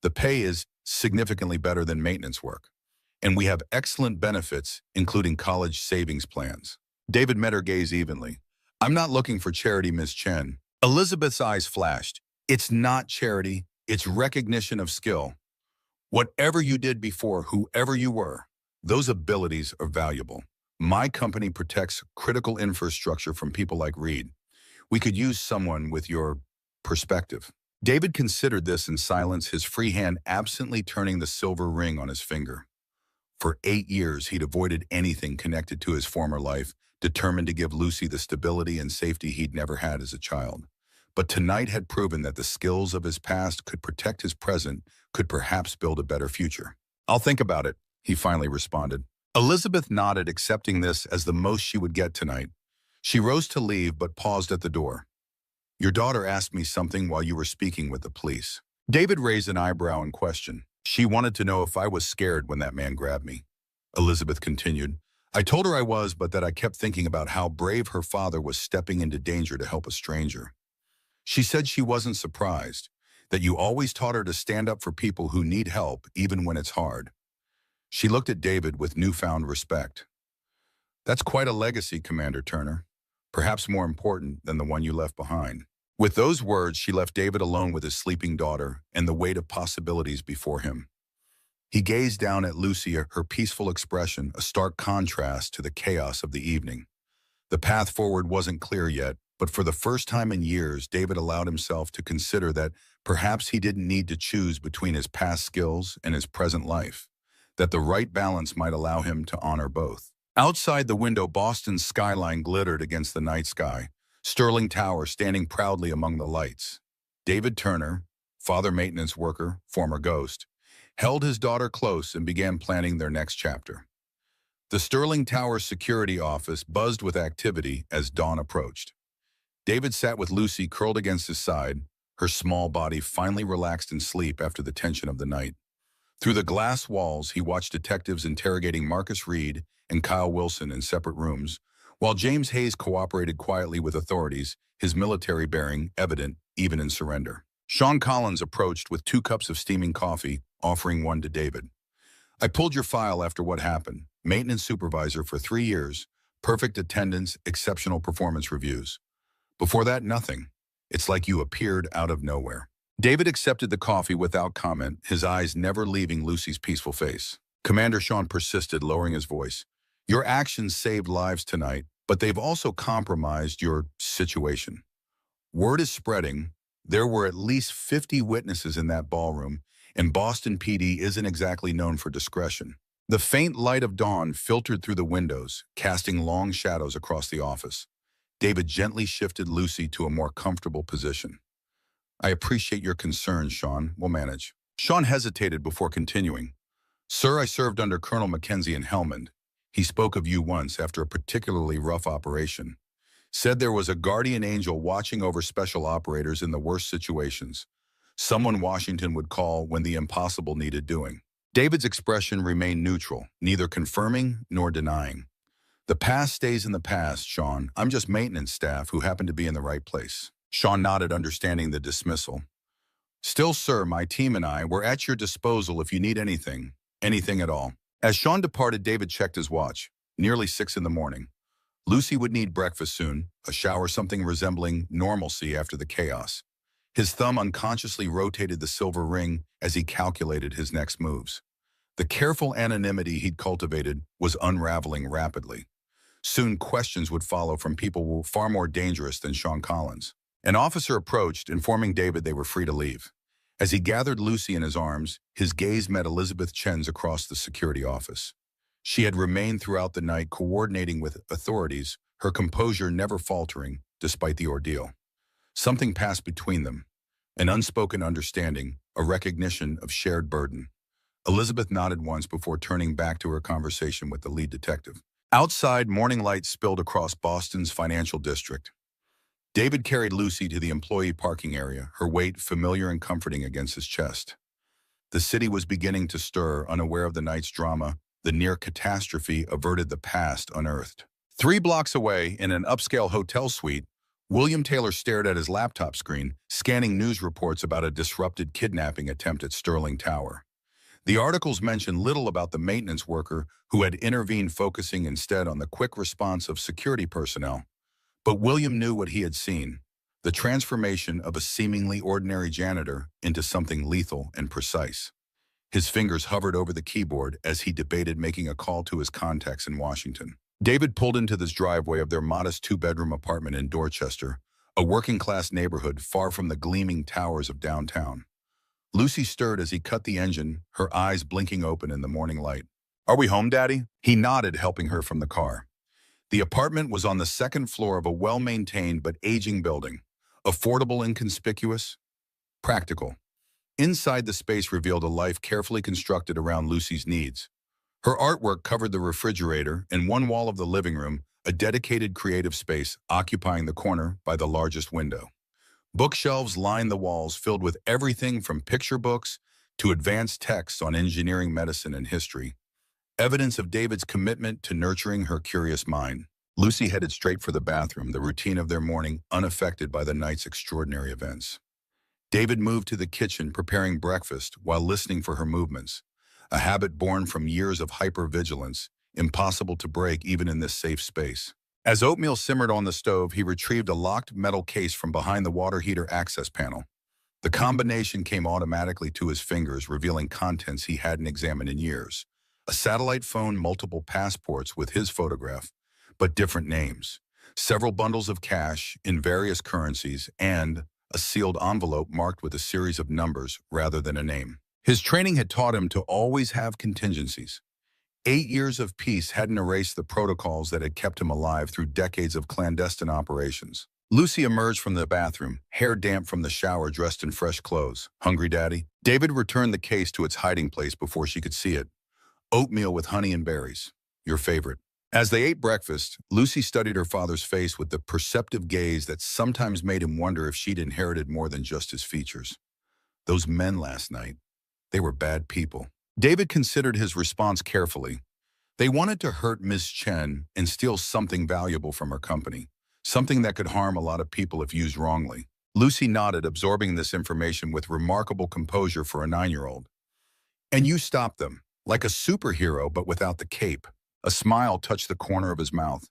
The pay is significantly better than maintenance work. And we have excellent benefits, including college savings plans. David met her gaze evenly. I'm not looking for charity, Miss Chen. Elizabeth's eyes flashed. It's not charity, it's recognition of skill. Whatever you did before, whoever you were, those abilities are valuable. My company protects critical infrastructure from people like Reed. We could use someone with your perspective. David considered this in silence, his free hand absently turning the silver ring on his finger. For 8 years, he'd avoided anything connected to his former life, determined to give Lucy the stability and safety he'd never had as a child. But tonight had proven that the skills of his past could protect his present, could perhaps build a better future. I'll think about it, he finally responded. Elizabeth nodded, accepting this as the most she would get tonight. She rose to leave, but paused at the door. Your daughter asked me something while you were speaking with the police. David raised an eyebrow in question. She wanted to know if I was scared when that man grabbed me. Elizabeth continued. I told her I was, but that I kept thinking about how brave her father was stepping into danger to help a stranger. She said she wasn't surprised, that you always taught her to stand up for people who need help, even when it's hard. She looked at David with newfound respect. That's quite a legacy, Commander Turner. Perhaps more important than the one you left behind. With those words, she left David alone with his sleeping daughter and the weight of possibilities before him. He gazed down at Lucy, her peaceful expression, a stark contrast to the chaos of the evening. The path forward wasn't clear yet, but for the first time in years, David allowed himself to consider that perhaps he didn't need to choose between his past skills and his present life, that the right balance might allow him to honor both. Outside the window, Boston's skyline glittered against the night sky, Sterling Tower standing proudly among the lights. David Turner, father maintenance worker, former ghost, held his daughter close and began planning their next chapter. The Sterling Tower security office buzzed with activity as dawn approached. David sat with Lucy curled against his side, her small body finally relaxed in sleep after the tension of the night. Through the glass walls, he watched detectives interrogating Marcus Reed and Kyle Wilson in separate rooms, while James Hayes cooperated quietly with authorities, his military bearing evident even in surrender. Sean Collins approached with 2 cups of steaming coffee, offering one to David. I pulled your file after what happened. Maintenance supervisor for 3 years, perfect attendance, exceptional performance reviews. Before that, nothing. It's like you appeared out of nowhere. David accepted the coffee without comment, his eyes never leaving Lucy's peaceful face. Commander Sean persisted, lowering his voice. Your actions saved lives tonight, but they've also compromised your situation. Word is spreading. There were at least 50 witnesses in that ballroom, and Boston PD isn't exactly known for discretion. The faint light of dawn filtered through the windows, casting long shadows across the office. David gently shifted Lucy to a more comfortable position. I appreciate your concerns, Sean. We'll manage. Sean hesitated before continuing. Sir, I served under Colonel Mackenzie in Helmand. He spoke of you once after a particularly rough operation. Said there was a guardian angel watching over special operators in the worst situations. Someone Washington would call when the impossible needed doing. David's expression remained neutral, neither confirming nor denying. The past stays in the past, Sean. I'm just maintenance staff who happened to be in the right place. Sean nodded, understanding the dismissal. Still, sir, my team and I were at your disposal if you need anything at all. As Sean departed, David checked his watch. Nearly 6 in the morning. Lucy would need breakfast soon, a shower, something resembling normalcy after the chaos. His thumb unconsciously rotated the silver ring as he calculated his next moves. The careful anonymity he'd cultivated was unraveling rapidly. Soon questions would follow from people far more dangerous than Sean Collins. An officer approached, informing David they were free to leave. As he gathered Lucy in his arms, his gaze met Elizabeth Chen's across the security office. She had remained throughout the night, coordinating with authorities, her composure never faltering despite the ordeal. Something passed between them, an unspoken understanding, a recognition of shared burden. Elizabeth nodded once before turning back to her conversation with the lead detective. Outside, morning light spilled across Boston's financial district. David carried Lucy to the employee parking area, her weight familiar and comforting against his chest. The city was beginning to stir, unaware of the night's drama. The near catastrophe averted the past unearthed. 3 blocks away, in an upscale hotel suite, William Taylor stared at his laptop screen, scanning news reports about a disrupted kidnapping attempt at Sterling Tower. The articles mentioned little about the maintenance worker who had intervened, focusing instead on the quick response of security personnel. But William knew what he had seen, the transformation of a seemingly ordinary janitor into something lethal and precise. His fingers hovered over the keyboard as he debated making a call to his contacts in Washington. David pulled into the driveway of their modest 2-bedroom apartment in Dorchester, a working-class neighborhood far from the gleaming towers of downtown. Lucy stirred as he cut the engine, her eyes blinking open in the morning light. Are we home, Daddy? He nodded, helping her from the car. The apartment was on the 2nd floor of a well-maintained but aging building. Affordable, inconspicuous, practical. Inside, the space revealed a life carefully constructed around Lucy's needs. Her artwork covered the refrigerator, and one wall of the living room, a dedicated creative space occupying the corner by the largest window. Bookshelves lined the walls, filled with everything from picture books to advanced texts on engineering, medicine, and history, evidence of David's commitment to nurturing her curious mind. Lucy headed straight for the bathroom, the routine of their morning unaffected by the night's extraordinary events. David moved to the kitchen, preparing breakfast while listening for her movements, a habit born from years of hypervigilance, impossible to break even in this safe space. As oatmeal simmered on the stove, he retrieved a locked metal case from behind the water heater access panel. The combination came automatically to his fingers, revealing contents he hadn't examined in years. A satellite phone, multiple passports with his photograph, but different names, several bundles of cash in various currencies, and a sealed envelope marked with a series of numbers rather than a name. His training had taught him to always have contingencies. 8 years of peace hadn't erased the protocols that had kept him alive through decades of clandestine operations. Lucy emerged from the bathroom, hair damp from the shower, dressed in fresh clothes. "Hungry, Daddy?" David returned the case to its hiding place before she could see it. "Oatmeal with honey and berries. Your favorite." As they ate breakfast, Lucy studied her father's face with the perceptive gaze that sometimes made him wonder if she'd inherited more than just his features. Those men last night, they were bad people. David considered his response carefully. They wanted to hurt Ms. Chen and steal something valuable from her company, something that could harm a lot of people if used wrongly. Lucy nodded, absorbing this information with remarkable composure for a 9-year-old. "And you stopped them, like a superhero but without the cape." A smile touched the corner of his mouth.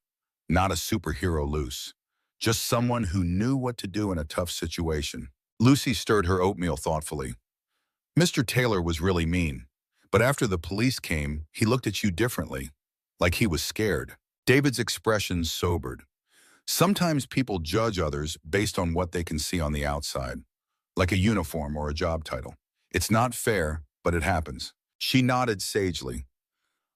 "Not a superhero, Luce. Just someone who knew what to do in a tough situation." Lucy stirred her oatmeal thoughtfully. "Mr. Taylor was really mean. But after the police came, he looked at you differently, like he was scared." David's expression sobered. "Sometimes people judge others based on what they can see on the outside, like a uniform or a job title. It's not fair, but it happens." She nodded sagely.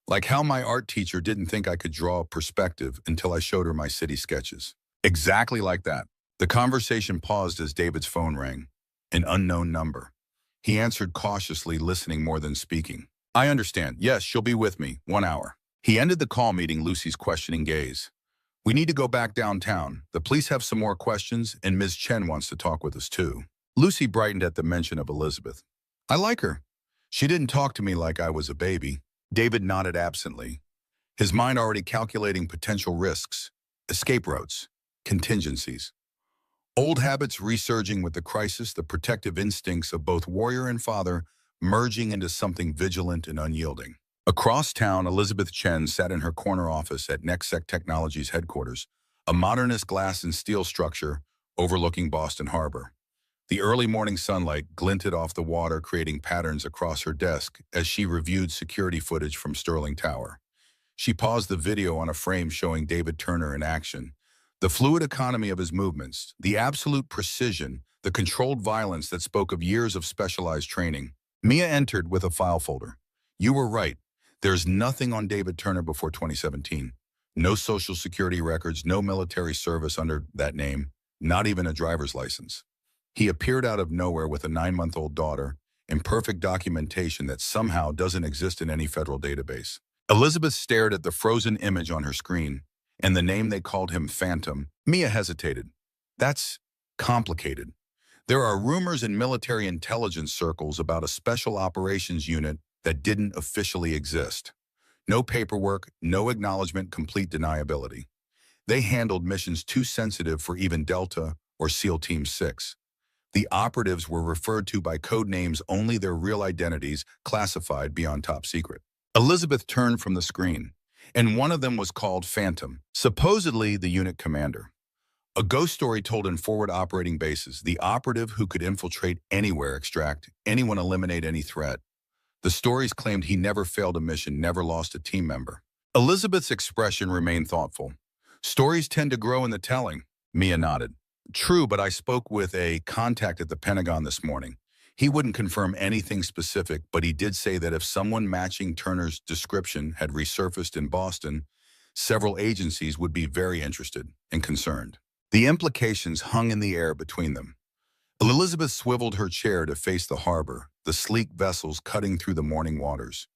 "Like how my art teacher didn't think I could draw a perspective until I showed her my city sketches." Exactly like that. The conversation paused as David's phone rang. An unknown number. He answered cautiously, listening more than speaking. "I understand. Yes, she'll be with me. 1 hour." He ended the call, meeting Lucy's questioning gaze. "We need to go back downtown. The police have some more questions, and Ms. Chen wants to talk with us too." Lucy brightened at the mention of Elizabeth. "I like her. She didn't talk to me like I was a baby." David nodded absently, his mind already calculating potential risks, escape routes, contingencies. Old habits resurging with the crisis, the protective instincts of both warrior and father merging into something vigilant and unyielding. Across town, Elizabeth Chen sat in her corner office at Nexec Technologies headquarters, a modernist glass and steel structure overlooking Boston Harbor. The early morning sunlight glinted off the water, creating patterns across her desk as she reviewed security footage from Sterling Tower. She paused the video on a frame showing David Turner in action. The fluid economy of his movements, the absolute precision, the controlled violence that spoke of years of specialized training. Mia entered with a file folder. "You were right. There's nothing on David Turner before 2017. No social security records, no military service under that name, not even a driver's license. He appeared out of nowhere with a 9-month-old daughter, and perfect documentation that somehow doesn't exist in any federal database." Elizabeth stared at the frozen image on her screen, and the name they called him, Phantom. Mia hesitated. "That's complicated. There are rumors in military intelligence circles about a special operations unit that didn't officially exist. No paperwork, no acknowledgement, complete deniability. They handled missions too sensitive for even Delta or SEAL Team 6. The operatives were referred to by code names, only their real identities classified beyond top secret." Elizabeth turned from the screen, and one of them was called Phantom, supposedly the unit commander. A ghost story told in forward operating bases, the operative who could infiltrate anywhere, extract anyone, eliminate any threat. The stories claimed he never failed a mission, never lost a team member. Elizabeth's expression remained thoughtful. "Stories tend to grow in the telling." Mia nodded. "True, but I spoke with a contact at the Pentagon this morning. He wouldn't confirm anything specific, but he did say that if someone matching Turner's description had resurfaced in Boston, several agencies would be very interested and concerned." The implications hung in the air between them. Elizabeth swiveled her chair to face the harbor, the sleek vessels cutting through the morning waters.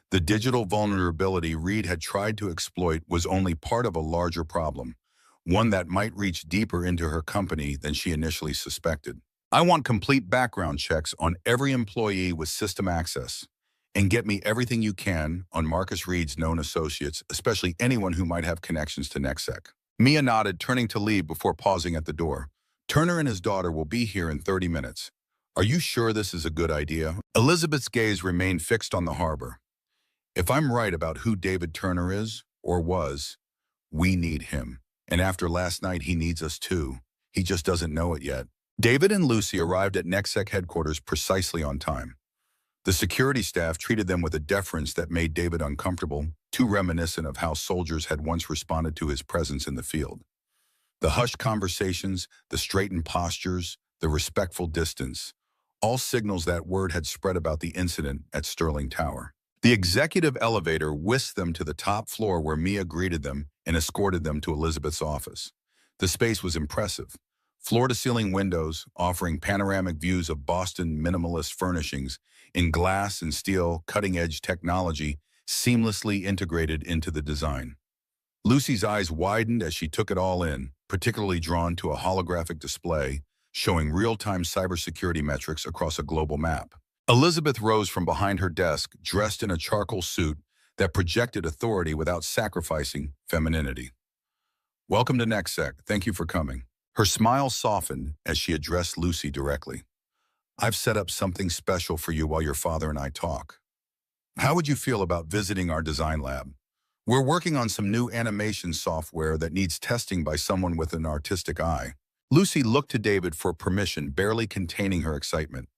The digital vulnerability Reed had tried to exploit was only part of a larger problem, one that might reach deeper into her company than she initially suspected. I want complete background checks on every employee with system access. And get me everything you can on Marcus Reed's known associates, especially anyone who might have connections to NextSec. Mia nodded, turning to leave before pausing at the door. Turner and his daughter will be here in 30 minutes. Are you sure this is a good idea? Elizabeth's gaze remained fixed on the harbor. If I'm right about who David Turner is, or was, we need him. And after last night, he needs us too. He just doesn't know it yet. David and Lucy arrived at NextSec headquarters precisely on time. The security staff treated them with a deference that made David uncomfortable, too reminiscent of how soldiers had once responded to his presence in the field. The hushed conversations, the straightened postures, the respectful distance, all signals that word had spread about the incident at Sterling Tower. The executive elevator whisked them to the top floor where Mia greeted them and escorted them to Elizabeth's office. The space was impressive. Floor-to-ceiling windows offering panoramic views of Boston minimalist furnishings in glass and steel cutting-edge technology seamlessly integrated into the design. Lucy's eyes widened as she took it all in, particularly drawn to a holographic display showing real-time cybersecurity metrics across a global map. Elizabeth rose from behind her desk, dressed in a charcoal suit that projected authority without sacrificing femininity. Welcome to NextSec. Thank you for coming. Her smile softened as she addressed Lucy directly. I've set up something special for you while your father and I talk. How would you feel about visiting our design lab? We're working on some new animation software that needs testing by someone with an artistic eye. Lucy looked to David for permission, barely containing her excitement.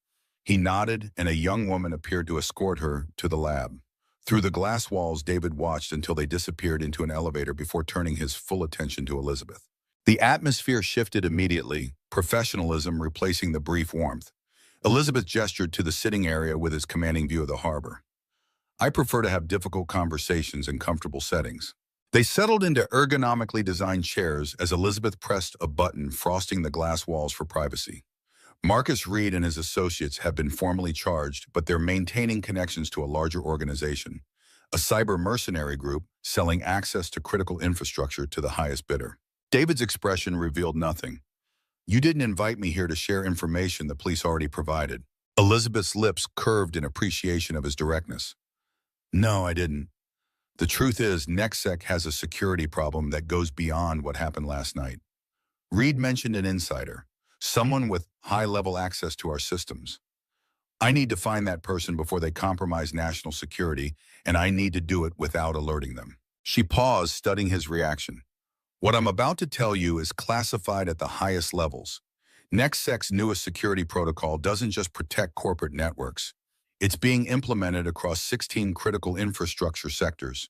He nodded, and a young woman appeared to escort her to the lab. Through the glass walls, David watched until they disappeared into an elevator before turning his full attention to Elizabeth. The atmosphere shifted immediately, professionalism replacing the brief warmth. Elizabeth gestured to the sitting area with its commanding view of the harbor. I prefer to have difficult conversations in comfortable settings. They settled into ergonomically designed chairs as Elizabeth pressed a button frosting the glass walls for privacy. Marcus Reed and his associates have been formally charged, but they're maintaining connections to a larger organization, a cyber mercenary group selling access to critical infrastructure to the highest bidder. David's expression revealed nothing. You didn't invite me here to share information the police already provided. Elizabeth's lips curved in appreciation of his directness. No, I didn't. The truth is, NextSec has a security problem that goes beyond what happened last night. Reed mentioned an insider, someone with high-level access to our systems. I need to find that person before they compromise national security, and I need to do it without alerting them. She paused, studying his reaction. What I'm about to tell you is classified at the highest levels. NextSec's newest security protocol doesn't just protect corporate networks. It's being implemented across 16 critical infrastructure sectors: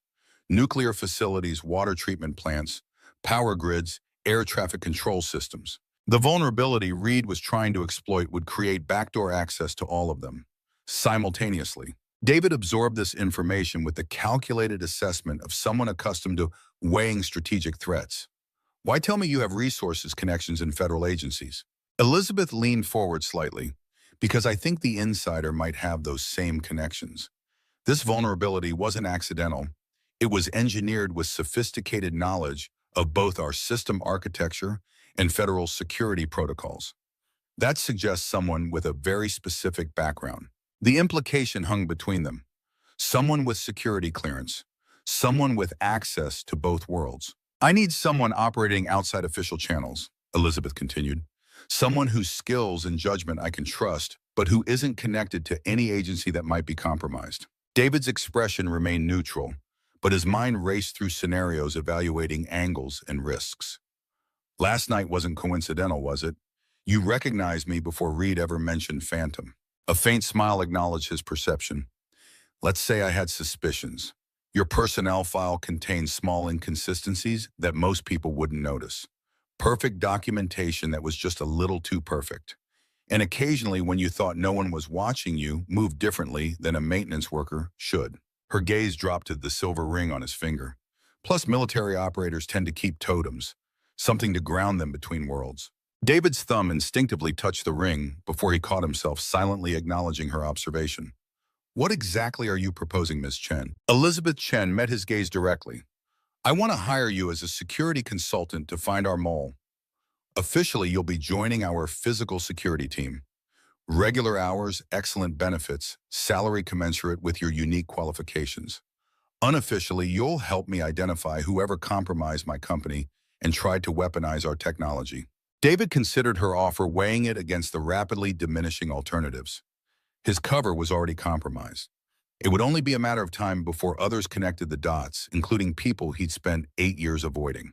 nuclear facilities, water treatment plants, power grids, air traffic control systems. The vulnerability Reed was trying to exploit would create backdoor access to all of them, simultaneously. David absorbed this information with the calculated assessment of someone accustomed to weighing strategic threats. Why tell me you have resources connections in federal agencies? Elizabeth leaned forward slightly, because I think the insider might have those same connections. This vulnerability wasn't accidental. It was engineered with sophisticated knowledge of both our system architecture and federal security protocols. That suggests someone with a very specific background. The implication hung between them. Someone with security clearance, someone with access to both worlds. I need someone operating outside official channels, Elizabeth continued. Someone whose skills and judgment I can trust, but who isn't connected to any agency that might be compromised. David's expression remained neutral, but his mind raced through scenarios evaluating angles and risks. Last night wasn't coincidental, was it? You recognized me before Reed ever mentioned Phantom. A faint smile acknowledged his perception. Let's say I had suspicions. Your personnel file contains small inconsistencies that most people wouldn't notice. Perfect documentation that was just a little too perfect. And occasionally, when you thought no one was watching you, moved differently than a maintenance worker should. Her gaze dropped to the silver ring on his finger. Plus, military operators tend to keep totems, something to ground them between worlds. David's thumb instinctively touched the ring before he caught himself silently acknowledging her observation. What exactly are you proposing, Ms. Chen? Elizabeth Chen met his gaze directly. I want to hire you as a security consultant to find our mole. Officially, you'll be joining our physical security team. Regular hours, excellent benefits, salary commensurate with your unique qualifications. Unofficially, you'll help me identify whoever compromised my company and tried to weaponize our technology. David considered her offer, weighing it against the rapidly diminishing alternatives. His cover was already compromised. It would only be a matter of time before others connected the dots, including people he'd spent 8 years avoiding.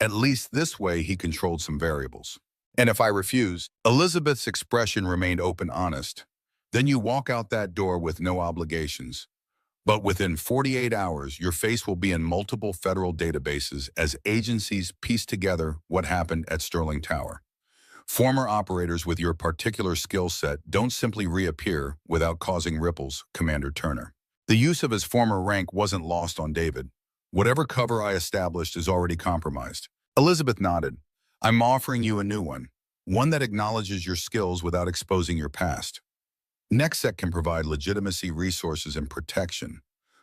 At least this way he controlled some variables. And if I refuse, Elizabeth's expression remained open, honest. Then you walk out that door with no obligations. But within 48 hours, your face will be in multiple federal databases as agencies piece together what happened at Sterling Tower. Former operators with your particular skill set don't simply reappear without causing ripples, Commander Turner. The use of his former rank wasn't lost on David. Whatever cover I established is already compromised. Elizabeth nodded. I'm offering you a new one that acknowledges your skills without exposing your past. NextSec can provide legitimacy, resources, and protection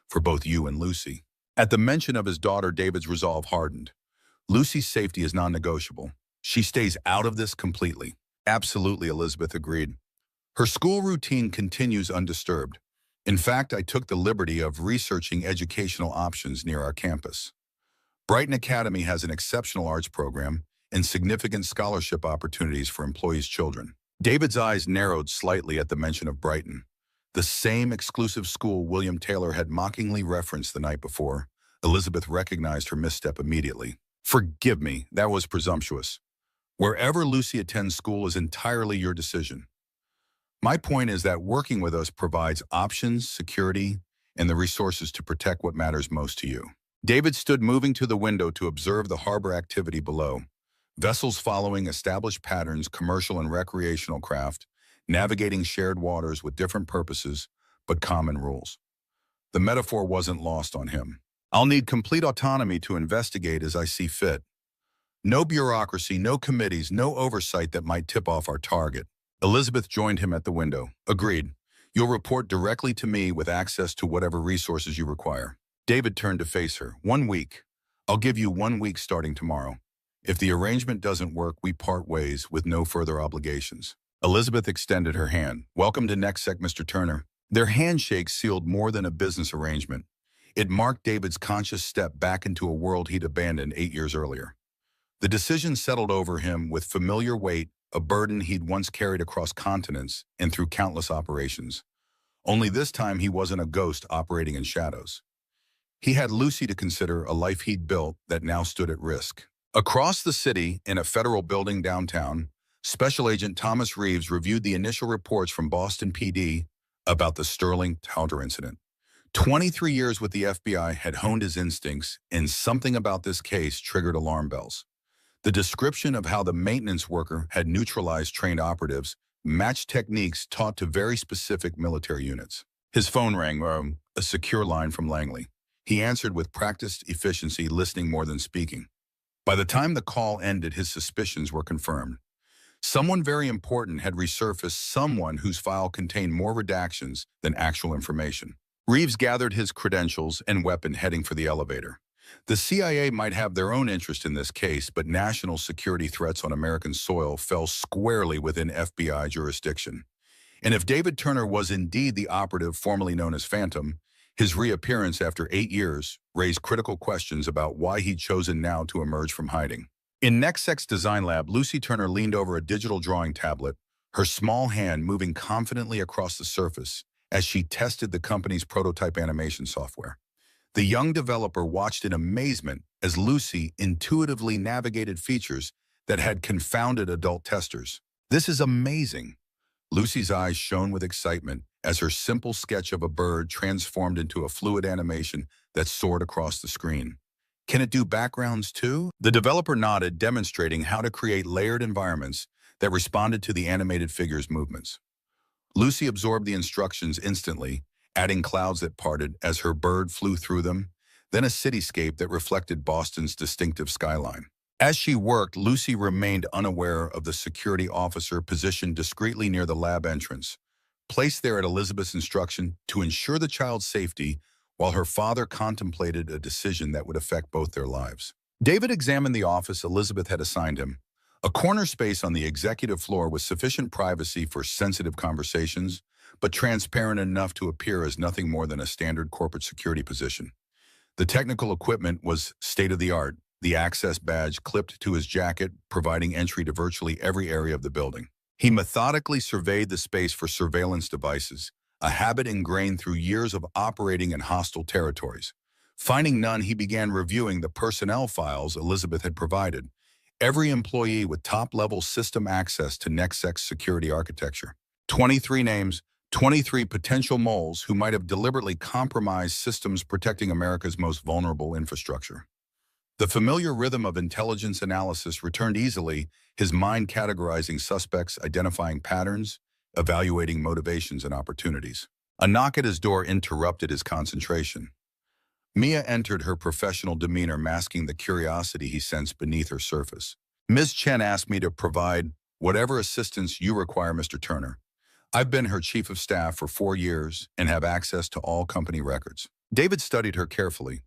for both you and Lucy. At the mention of his daughter, David's resolve hardened. Lucy's safety is non-negotiable. She stays out of this completely. Absolutely, Elizabeth agreed. Her school routine continues undisturbed. In fact, I took the liberty of researching educational options near our campus. Brighton Academy has an exceptional arts program and significant scholarship opportunities for employees' children. David's eyes narrowed slightly at the mention of Brighton, the same exclusive school William Taylor had mockingly referenced the night before. Elizabeth recognized her misstep immediately. Forgive me, that was presumptuous. Wherever Lucy attends school is entirely your decision. My point is that working with us provides options, security, and the resources to protect what matters most to you. David stood moving to the window to observe the harbor activity below. Vessels following established patterns, commercial and recreational craft, navigating shared waters with different purposes, but common rules. The metaphor wasn't lost on him. I'll need complete autonomy to investigate as I see fit. No bureaucracy, no committees, no oversight that might tip off our target. Elizabeth joined him at the window. Agreed. You'll report directly to me with access to whatever resources you require. David turned to face her. 1 week. I'll give you 1 week starting tomorrow. If the arrangement doesn't work, we part ways with no further obligations. Elizabeth extended her hand. Welcome to NextSec, Mr. Turner. Their handshake sealed more than a business arrangement. It marked David's conscious step back into a world he'd abandoned 8 years earlier. The decision settled over him with familiar weight, a burden he'd once carried across continents and through countless operations. Only this time he wasn't a ghost operating in shadows. He had Lucy to consider, a life he'd built that now stood at risk. Across the city, in a federal building downtown, Special Agent Thomas Reeves reviewed the initial reports from Boston PD about the Sterling Tower incident. 23 years with the FBI had honed his instincts, and something about this case triggered alarm bells. The description of how the maintenance worker had neutralized trained operatives matched techniques taught to very specific military units. His phone rang, a secure line from Langley. He answered with practiced efficiency, listening more than speaking. By the time the call ended, his suspicions were confirmed. Someone very important had resurfaced, someone whose file contained more redactions than actual information. Reeves gathered his credentials and weapon, heading for the elevator. The CIA might have their own interest in this case, but national security threats on American soil fell squarely within FBI jurisdiction. And if David Turner was indeed the operative formerly known as Phantom, his reappearance after 8 years raised critical questions about why he'd chosen now to emerge from hiding. In NextSec's design lab, Lucy Turner leaned over a digital drawing tablet, her small hand moving confidently across the surface as she tested the company's prototype animation software. The young developer watched in amazement as Lucy intuitively navigated features that had confounded adult testers. This is amazing. Lucy's eyes shone with excitement as her simple sketch of a bird transformed into a fluid animation that soared across the screen. Can it do backgrounds too? The developer nodded, demonstrating how to create layered environments that responded to the animated figure's movements. Lucy absorbed the instructions instantly, adding clouds that parted as her bird flew through them, then a cityscape that reflected Boston's distinctive skyline. As she worked, Lucy remained unaware of the security officer positioned discreetly near the lab entrance, placed there at Elizabeth's instruction to ensure the child's safety while her father contemplated a decision that would affect both their lives. David examined the office Elizabeth had assigned him, A corner space on the executive floor with sufficient privacy for sensitive conversations, but transparent enough to appear as nothing more than a standard corporate security position. The technical equipment was state-of-the-art, the access badge clipped to his jacket, providing entry to virtually every area of the building. He methodically surveyed the space for surveillance devices, a habit ingrained through years of operating in hostile territories. Finding none, he began reviewing the personnel files Elizabeth had provided, every employee with top-level system access to NextSec's security architecture. 23 names, 23 potential moles who might have deliberately compromised systems protecting America's most vulnerable infrastructure. The familiar rhythm of intelligence analysis returned easily, his mind categorizing suspects, identifying patterns, evaluating motivations and opportunities. A knock at his door interrupted his concentration. Mia entered, her professional demeanor masking the curiosity he sensed beneath her surface. "Ms. Chen asked me to provide whatever assistance you require, Mr. Turner. I've been her chief of staff for 4 years and have access to all company records." David studied her carefully.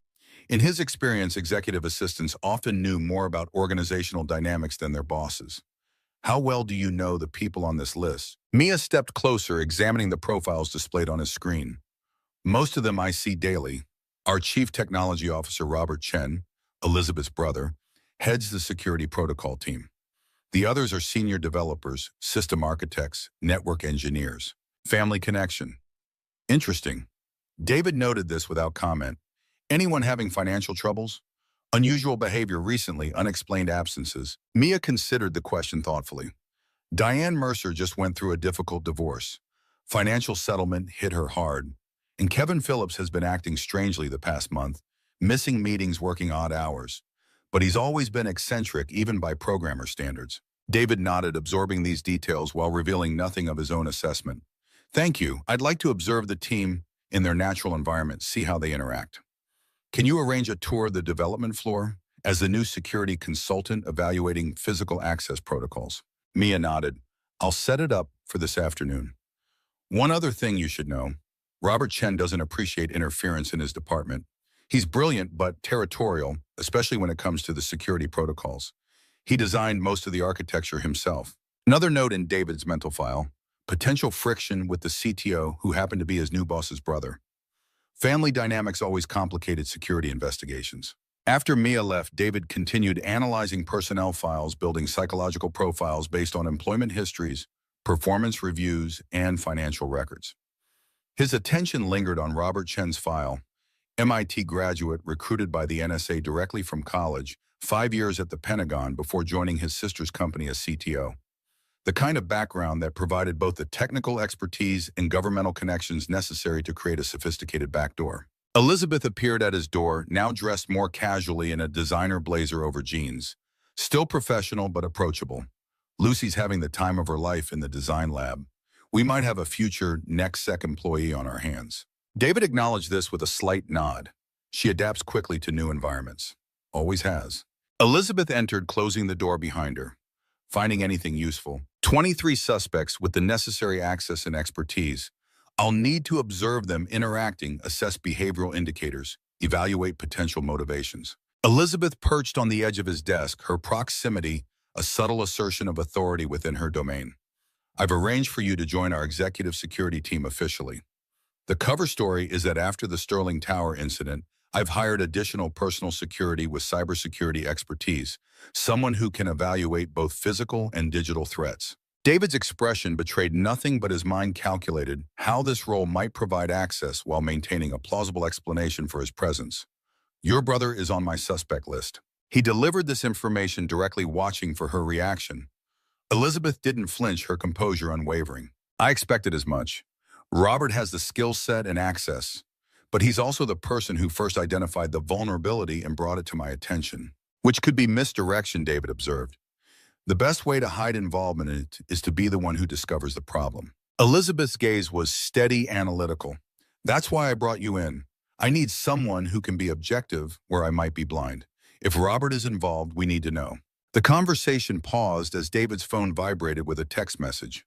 In his experience, executive assistants often knew more about organizational dynamics than their bosses. "How well do you know the people on this list?" Mia stepped closer, examining the profiles displayed on his screen. "Most of them I see daily. Our Chief Technology Officer, Robert Chen, Elizabeth's brother, heads the security protocol team. The others are senior developers, system architects, network engineers. Family connection. Interesting." David noted this without comment. "Anyone having financial troubles? Unusual behavior recently, unexplained absences?" Mia considered the question thoughtfully. Diane Mercer just went through a difficult divorce. Financial settlement hit her hard. And Kevin Phillips has been acting strangely the past month, missing meetings, working odd hours. But he's always been eccentric, even by programmer standards. David nodded, absorbing these details while revealing nothing of his own assessment. "Thank you. I'd like to observe the team in their natural environment, see how they interact. Can you arrange a tour of the development floor as the new security consultant evaluating physical access protocols?" Mia nodded. "I'll set it up for this afternoon. One other thing you should know. Robert Chen doesn't appreciate interference in his department. He's brilliant but territorial, especially when it comes to the security protocols. He designed most of the architecture himself." Another note in David's mental file: potential friction with the CTO, who happened to be his new boss's brother. Family dynamics always complicated security investigations. After Mia left, David continued analyzing personnel files, building psychological profiles based on employment histories, performance reviews, and financial records. His attention lingered on Robert Chen's file, MIT graduate recruited by the NSA directly from college, 5 years at the Pentagon before joining his sister's company as CTO. The kind of background that provided both the technical expertise and governmental connections necessary to create a sophisticated backdoor. Elizabeth appeared at his door, now dressed more casually in a designer blazer over jeans. Still professional but approachable. "Lucy's having the time of her life in the design lab. We might have a future NextSec employee on our hands." David acknowledged this with a slight nod. She adapts quickly to new environments. Always has. Elizabeth entered, closing the door behind her. "Finding anything useful?" 23 suspects with the necessary access and expertise. I'll need to observe them interacting, assess behavioral indicators, evaluate potential motivations. Elizabeth perched on the edge of his desk, her proximity a subtle assertion of authority within her domain. "I've arranged for you to join our executive security team officially. The cover story is that after the Sterling Tower incident, I've hired additional personal security with cybersecurity expertise, someone who can evaluate both physical and digital threats." David's expression betrayed nothing but his mind calculated how this role might provide access while maintaining a plausible explanation for his presence. "Your brother is on my suspect list." He delivered this information directly, watching for her reaction. Elizabeth didn't flinch, her composure unwavering. "I expected as much. Robert has the skill set and access, but he's also the person who first identified the vulnerability and brought it to my attention." "Which could be misdirection," David observed. "The best way to hide involvement in it is to be the one who discovers the problem." Elizabeth's gaze was steady, analytical. "That's why I brought you in. I need someone who can be objective where I might be blind. If Robert is involved, we need to know." The conversation paused as David's phone vibrated with a text message.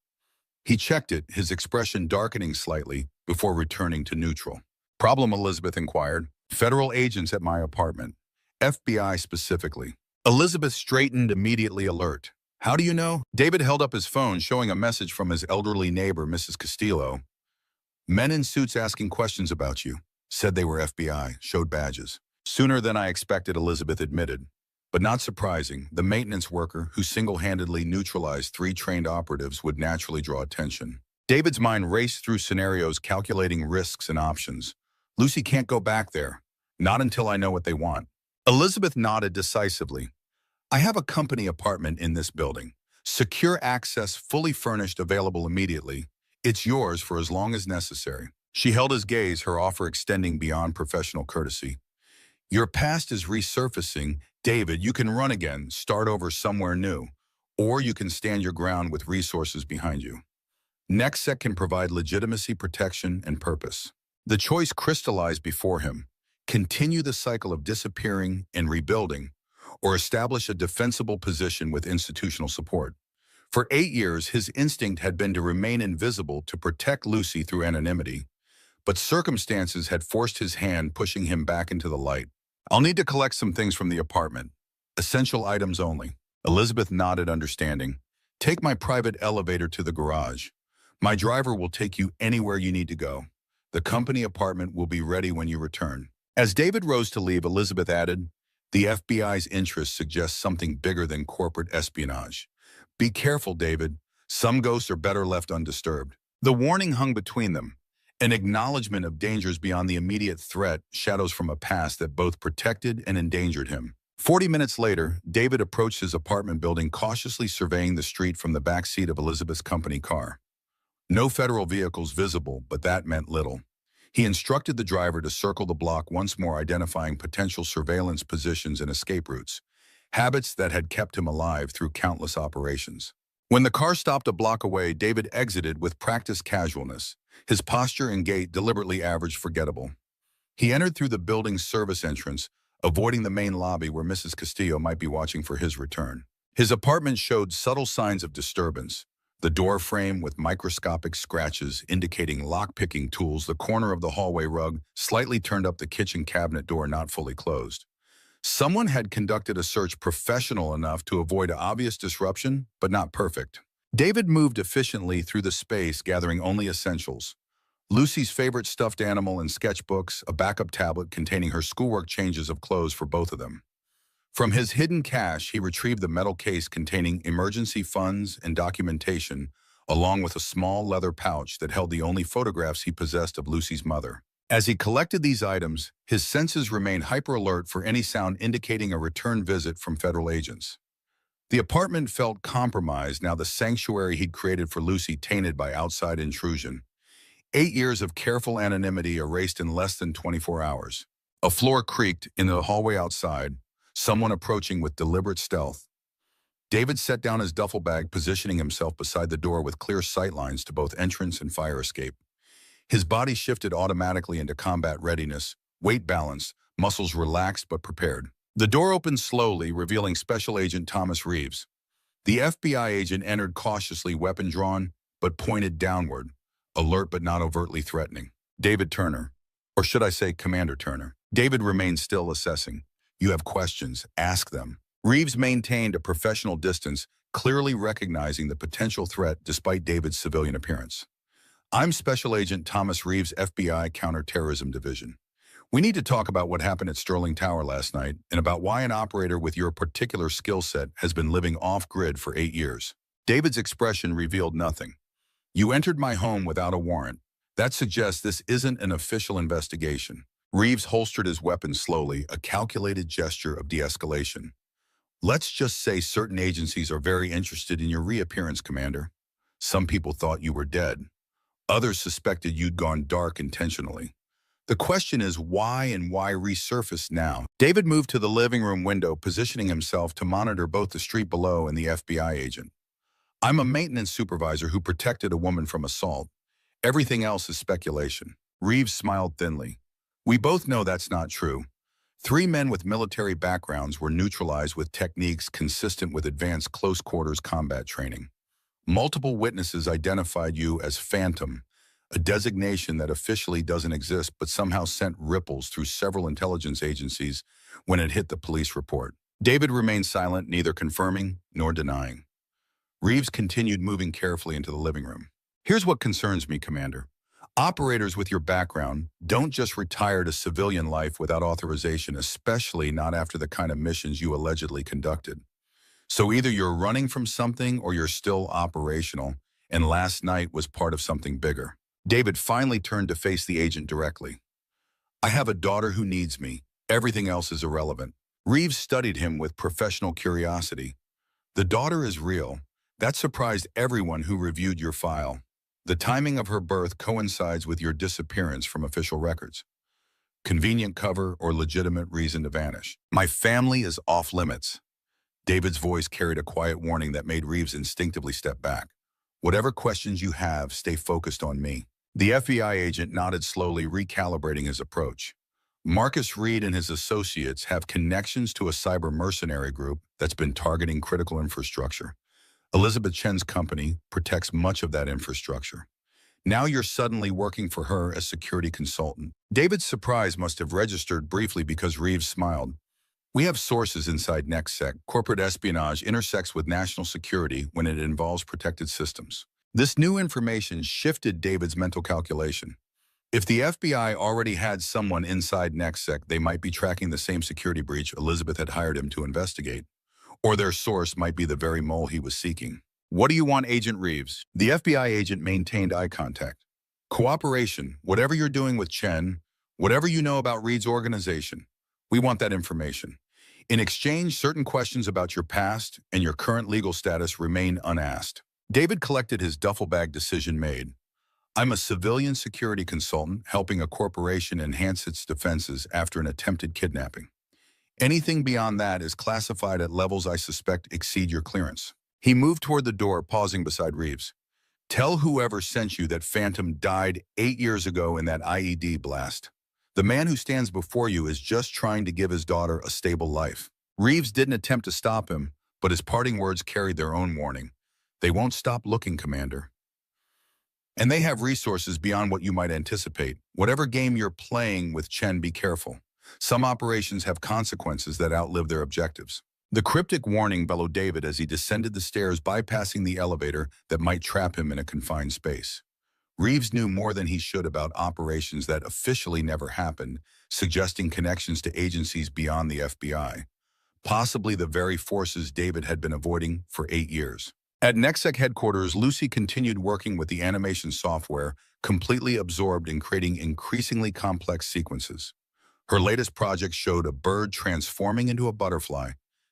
He checked it, his expression darkening slightly, before returning to neutral. "Problem?" Elizabeth inquired. "Federal agents at my apartment. FBI specifically." Elizabeth straightened, immediately alert. How do you know? David held up his phone, showing a message from his elderly neighbor, Mrs. Castillo. Men in suits asking questions about you. Said they were FBI, showed badges. Sooner than I expected, Elizabeth admitted. But not surprising, the maintenance worker who single-handedly neutralized 3 trained operatives would naturally draw attention. David's mind raced through scenarios calculating risks and options. Lucy can't go back there. Not until I know what they want. Elizabeth nodded decisively. I have a company apartment in this building. Secure access, fully furnished, available immediately. It's yours for as long as necessary. She held his gaze, her offer extending beyond professional courtesy. Your past is resurfacing. David, you can run again, start over somewhere new. Or you can stand your ground with resources behind you. Nextset can provide legitimacy, protection, and purpose. The choice crystallized before him. Continue the cycle of disappearing and rebuilding, or establish a defensible position with institutional support. For 8 years, his instinct had been to remain invisible to protect Lucy through anonymity, but circumstances had forced his hand, pushing him back into the light. I'll need to collect some things from the apartment. Essential items only. Elizabeth nodded, understanding. Take my private elevator to the garage. My driver will take you anywhere you need to go. The company apartment will be ready when you return. As David rose to leave, Elizabeth added, the FBI's interest suggests something bigger than corporate espionage. Be careful, David. Some ghosts are better left undisturbed. The warning hung between them, an acknowledgement of dangers beyond the immediate threat, shadows from a past that both protected and endangered him. 40 minutes later, David approached his apartment building, cautiously surveying the street from the back seat of Elizabeth's company car. No federal vehicles visible, but that meant little. He instructed the driver to circle the block once more, identifying potential surveillance positions and escape routes, habits that had kept him alive through countless operations. When the car stopped a block away, David exited with practiced casualness, his posture and gait deliberately average forgettable. He entered through the building's service entrance, avoiding the main lobby where Mrs. Castillo might be watching for his return. His apartment showed subtle signs of disturbance. The door frame with microscopic scratches indicating lock-picking tools, the corner of the hallway rug slightly turned up, the kitchen cabinet door not fully closed. Someone had conducted a search professional enough to avoid obvious disruption, but not perfect. David moved efficiently through the space, gathering only essentials. Lucy's favorite stuffed animal and sketchbooks, a backup tablet containing her schoolwork changes of clothes for both of them. From his hidden cache, he retrieved the metal case containing emergency funds and documentation, along with a small leather pouch that held the only photographs he possessed of Lucy's mother. As he collected these items, his senses remained hyper-alert for any sound indicating a return visit from federal agents. The apartment felt compromised, now the sanctuary he'd created for Lucy tainted by outside intrusion. 8 years of careful anonymity erased in less than 24 hours. A floor creaked in the hallway outside, someone approaching with deliberate stealth. David set down his duffel bag, positioning himself beside the door with clear sightlines to both entrance and fire escape. His body shifted automatically into combat readiness, weight balanced, muscles relaxed but prepared. The door opened slowly, revealing Special Agent Thomas Reeves. The FBI agent entered cautiously, weapon drawn, but pointed downward, alert but not overtly threatening. David Turner, or should I say Commander Turner. David remained still, assessing. You have questions, ask them. Reeves maintained a professional distance, clearly recognizing the potential threat despite David's civilian appearance. I'm Special Agent Thomas Reeves, FBI Counterterrorism Division. We need to talk about what happened at Sterling Tower last night and about why an operator with your particular skill set has been living off-grid for 8 years. David's expression revealed nothing. You entered my home without a warrant. That suggests this isn't an official investigation. Reeves holstered his weapon slowly, a calculated gesture of de-escalation. Let's just say certain agencies are very interested in your reappearance, Commander. Some people thought you were dead. Others suspected you'd gone dark intentionally. The question is why, and why resurface now? David moved to the living room window, positioning himself to monitor both the street below and the FBI agent. I'm a maintenance supervisor who protected a woman from assault. Everything else is speculation. Reeves smiled thinly. We both know that's not true. 3 men with military backgrounds were neutralized with techniques consistent with advanced close-quarters combat training. Multiple witnesses identified you as Phantom, a designation that officially doesn't exist but somehow sent ripples through several intelligence agencies when it hit the police report. David remained silent, neither confirming nor denying. Reeves continued moving carefully into the living room. Here's what concerns me, Commander. Operators with your background don't just retire to civilian life without authorization, especially not after the kind of missions you allegedly conducted. So either you're running from something or you're still operational, and last night was part of something bigger. David finally turned to face the agent directly. I have a daughter who needs me. Everything else is irrelevant. Reeves studied him with professional curiosity. The daughter is real. That surprised everyone who reviewed your file. The timing of her birth coincides with your disappearance from official records. Convenient cover or legitimate reason to vanish. My family is off limits. David's voice carried a quiet warning that made Reeves instinctively step back. Whatever questions you have, stay focused on me. The FBI agent nodded slowly, recalibrating his approach. Marcus Reed and his associates have connections to a cyber mercenary group that's been targeting critical infrastructure. Elizabeth Chen's company protects much of that infrastructure. Now you're suddenly working for her as security consultant. David's surprise must have registered briefly because Reeves smiled. We have sources inside NextSec. Corporate espionage intersects with national security when it involves protected systems. This new information shifted David's mental calculation. If the FBI already had someone inside NextSec, they might be tracking the same security breach Elizabeth had hired him to investigate. Or their source might be the very mole he was seeking. What do you want, Agent Reeves? The FBI agent maintained eye contact. Cooperation, whatever you're doing with Chen, whatever you know about Reed's organization, we want that information. In exchange, certain questions about your past and your current legal status remain unasked. David collected his duffel bag. Decision made. I'm a civilian security consultant helping a corporation enhance its defenses after an attempted kidnapping. Anything beyond that is classified at levels I suspect exceed your clearance. He moved toward the door, pausing beside Reeves. Tell whoever sent you that Phantom died 8 years ago in that IED blast. The man who stands before you is just trying to give his daughter a stable life. Reeves didn't attempt to stop him, but his parting words carried their own warning. They won't stop looking, Commander. And they have resources beyond what you might anticipate. Whatever game you're playing with Chen, be careful. Some operations have consequences that outlive their objectives. The cryptic warning bellowed David as he descended the stairs, bypassing the elevator that might trap him in a confined space. Reeves knew more than he should about operations that officially never happened, suggesting connections to agencies beyond the FBI, possibly the very forces David had been avoiding for 8 years. At NextSec headquarters, Lucy continued working with the animation software, completely absorbed in creating increasingly complex sequences. Her latest project showed a bird transforming into a butterfly,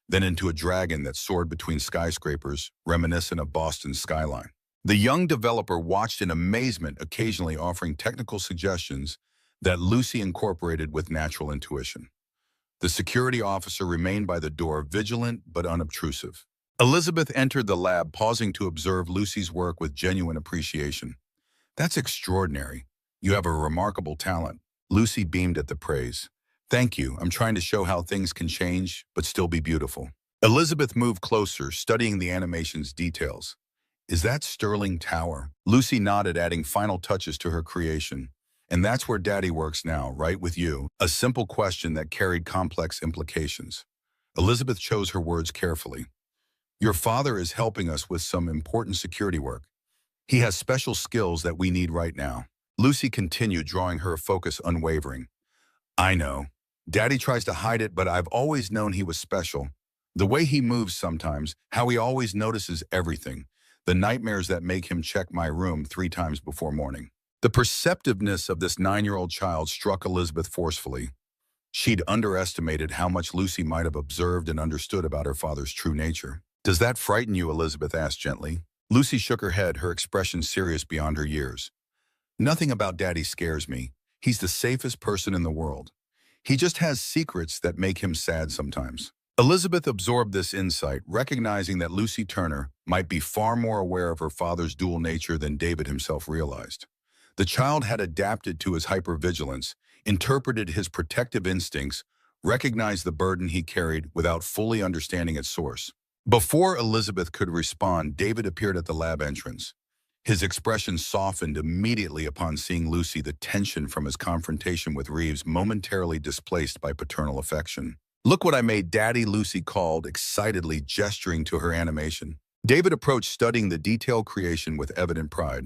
then into a dragon that soared between skyscrapers, reminiscent of Boston's skyline. The young developer watched in amazement, occasionally offering technical suggestions that Lucy incorporated with natural intuition. The security officer remained by the door, vigilant but unobtrusive. Elizabeth entered the lab, pausing to observe Lucy's work with genuine appreciation. That's extraordinary. You have a remarkable talent. Lucy beamed at the praise. Thank you. I'm trying to show how things can change, but still be beautiful. Elizabeth moved closer, studying the animation's details. Is that Sterling Tower? Lucy nodded, adding final touches to her creation. And that's where Daddy works now, right with you? A simple question that carried complex implications. Elizabeth chose her words carefully. Your father is helping us with some important security work. He has special skills that we need right now. Lucy continued, drawing her focus unwavering. I know. Daddy tries to hide it, but I've always known he was special. The way he moves sometimes, how he always notices everything. The nightmares that make him check my room 3 times before morning. The perceptiveness of this 9-year-old child struck Elizabeth forcefully. She'd underestimated how much Lucy might have observed and understood about her father's true nature. Does that frighten you? Elizabeth asked gently. Lucy shook her head, her expression serious beyond her years. Nothing about Daddy scares me. He's the safest person in the world. He just has secrets that make him sad sometimes. Elizabeth absorbed this insight, recognizing that Lucy Turner might be far more aware of her father's dual nature than David himself realized. The child had adapted to his hypervigilance, interpreted his protective instincts, recognized the burden he carried without fully understanding its source. Before Elizabeth could respond, David appeared at the lab entrance. His expression softened immediately upon seeing Lucy, the tension from his confrontation with Reeves momentarily displaced by paternal affection. Look what I made, Daddy, Lucy called, excitedly gesturing to her animation. David approached studying the detailed creation with evident pride.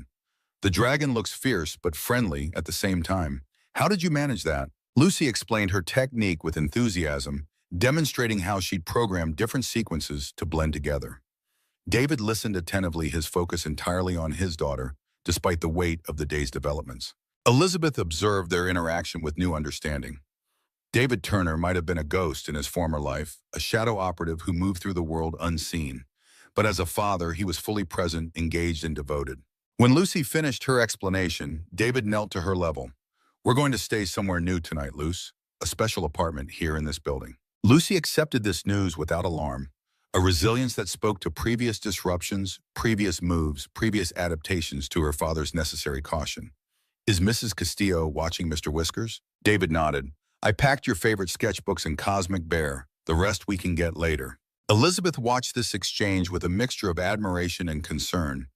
The dragon looks fierce but friendly at the same time. How did you manage that? Lucy explained her technique with enthusiasm, demonstrating how she'd programmed different sequences to blend together. David listened attentively, his focus entirely on his daughter, despite the weight of the day's developments. Elizabeth observed their interaction with new understanding. David Turner might have been a ghost in his former life, a shadow operative who moved through the world unseen. But as a father, he was fully present, engaged, and devoted. When Lucy finished her explanation, David knelt to her level. "We're going to stay somewhere new tonight, Luce. A special apartment here in this building." Lucy accepted this news without alarm, a resilience that spoke to previous disruptions, previous moves, previous adaptations to her father's necessary caution. "Is Mrs. Castillo watching Mr. Whiskers?" David nodded. "I packed your favorite sketchbooks and Cosmic Bear. The rest we can get later." Elizabeth watched this exchange with a mixture of admiration and concern.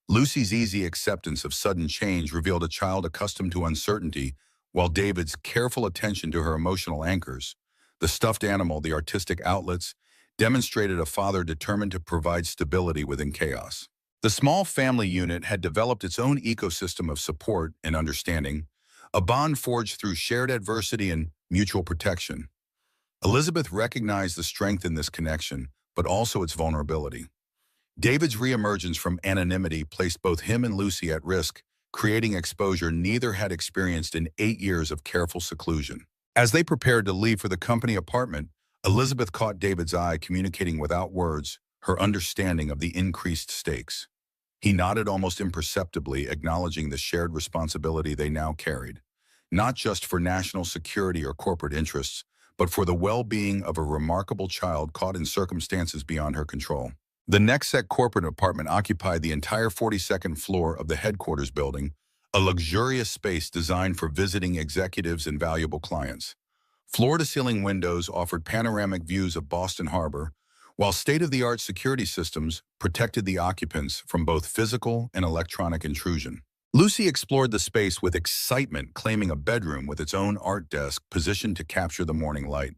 Lucy's easy acceptance of sudden change revealed a child accustomed to uncertainty, while David's careful attention to her emotional anchors, the stuffed animal, the artistic outlets, demonstrated a father determined to provide stability within chaos. The small family unit had developed its own ecosystem of support and understanding, a bond forged through shared adversity and mutual protection. Elizabeth recognized the strength in this connection, but also its vulnerability. David's reemergence from anonymity placed both him and Lucy at risk, creating exposure neither had experienced in 8 years of careful seclusion. As they prepared to leave for the company apartment, Elizabeth caught David's eye, communicating without words her understanding of the increased stakes. He nodded almost imperceptibly, acknowledging the shared responsibility they now carried, not just for national security or corporate interests, but for the well-being of a remarkable child caught in circumstances beyond her control. The Nexec corporate apartment occupied the entire 42nd floor of the headquarters building, a luxurious space designed for visiting executives and valuable clients. Floor-to-ceiling windows offered panoramic views of Boston Harbor, while state-of-the-art security systems protected the occupants from both physical and electronic intrusion. Lucy explored the space with excitement, claiming a bedroom with its own art desk positioned to capture the morning light.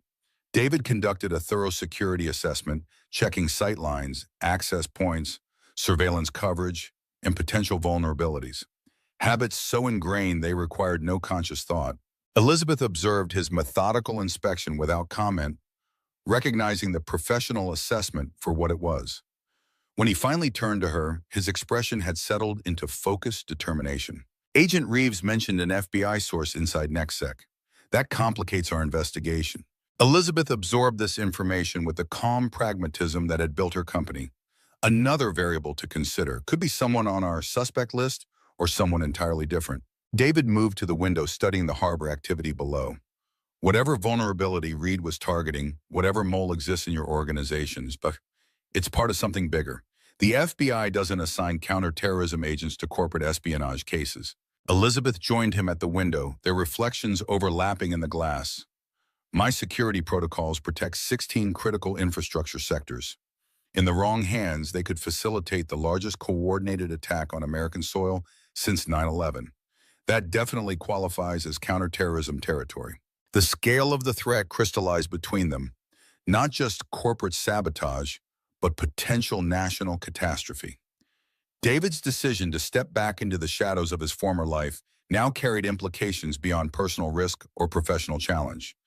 David conducted a thorough security assessment, checking sight lines, access points, surveillance coverage, and potential vulnerabilities. Habits so ingrained they required no conscious thought. Elizabeth observed his methodical inspection without comment, recognizing the professional assessment for what it was. When he finally turned to her, his expression had settled into focused determination. "Agent Reeves mentioned an FBI source inside NexSec. That complicates our investigation." Elizabeth absorbed this information with the calm pragmatism that had built her company. Another variable to consider could be someone on our suspect list or someone entirely different. David moved to the window, studying the harbor activity below. Whatever vulnerability Reed was targeting, whatever mole exists in your organizations, but it's part of something bigger. The FBI doesn't assign counterterrorism agents to corporate espionage cases. Elizabeth joined him at the window, their reflections overlapping in the glass. "My security protocols protect 16 critical infrastructure sectors. In the wrong hands, they could facilitate the largest coordinated attack on American soil since 9/11. That definitely qualifies as counterterrorism territory." The scale of the threat crystallized between them, not just corporate sabotage, but potential national catastrophe. David's decision to step back into the shadows of his former life now carried implications beyond personal risk or professional challenge.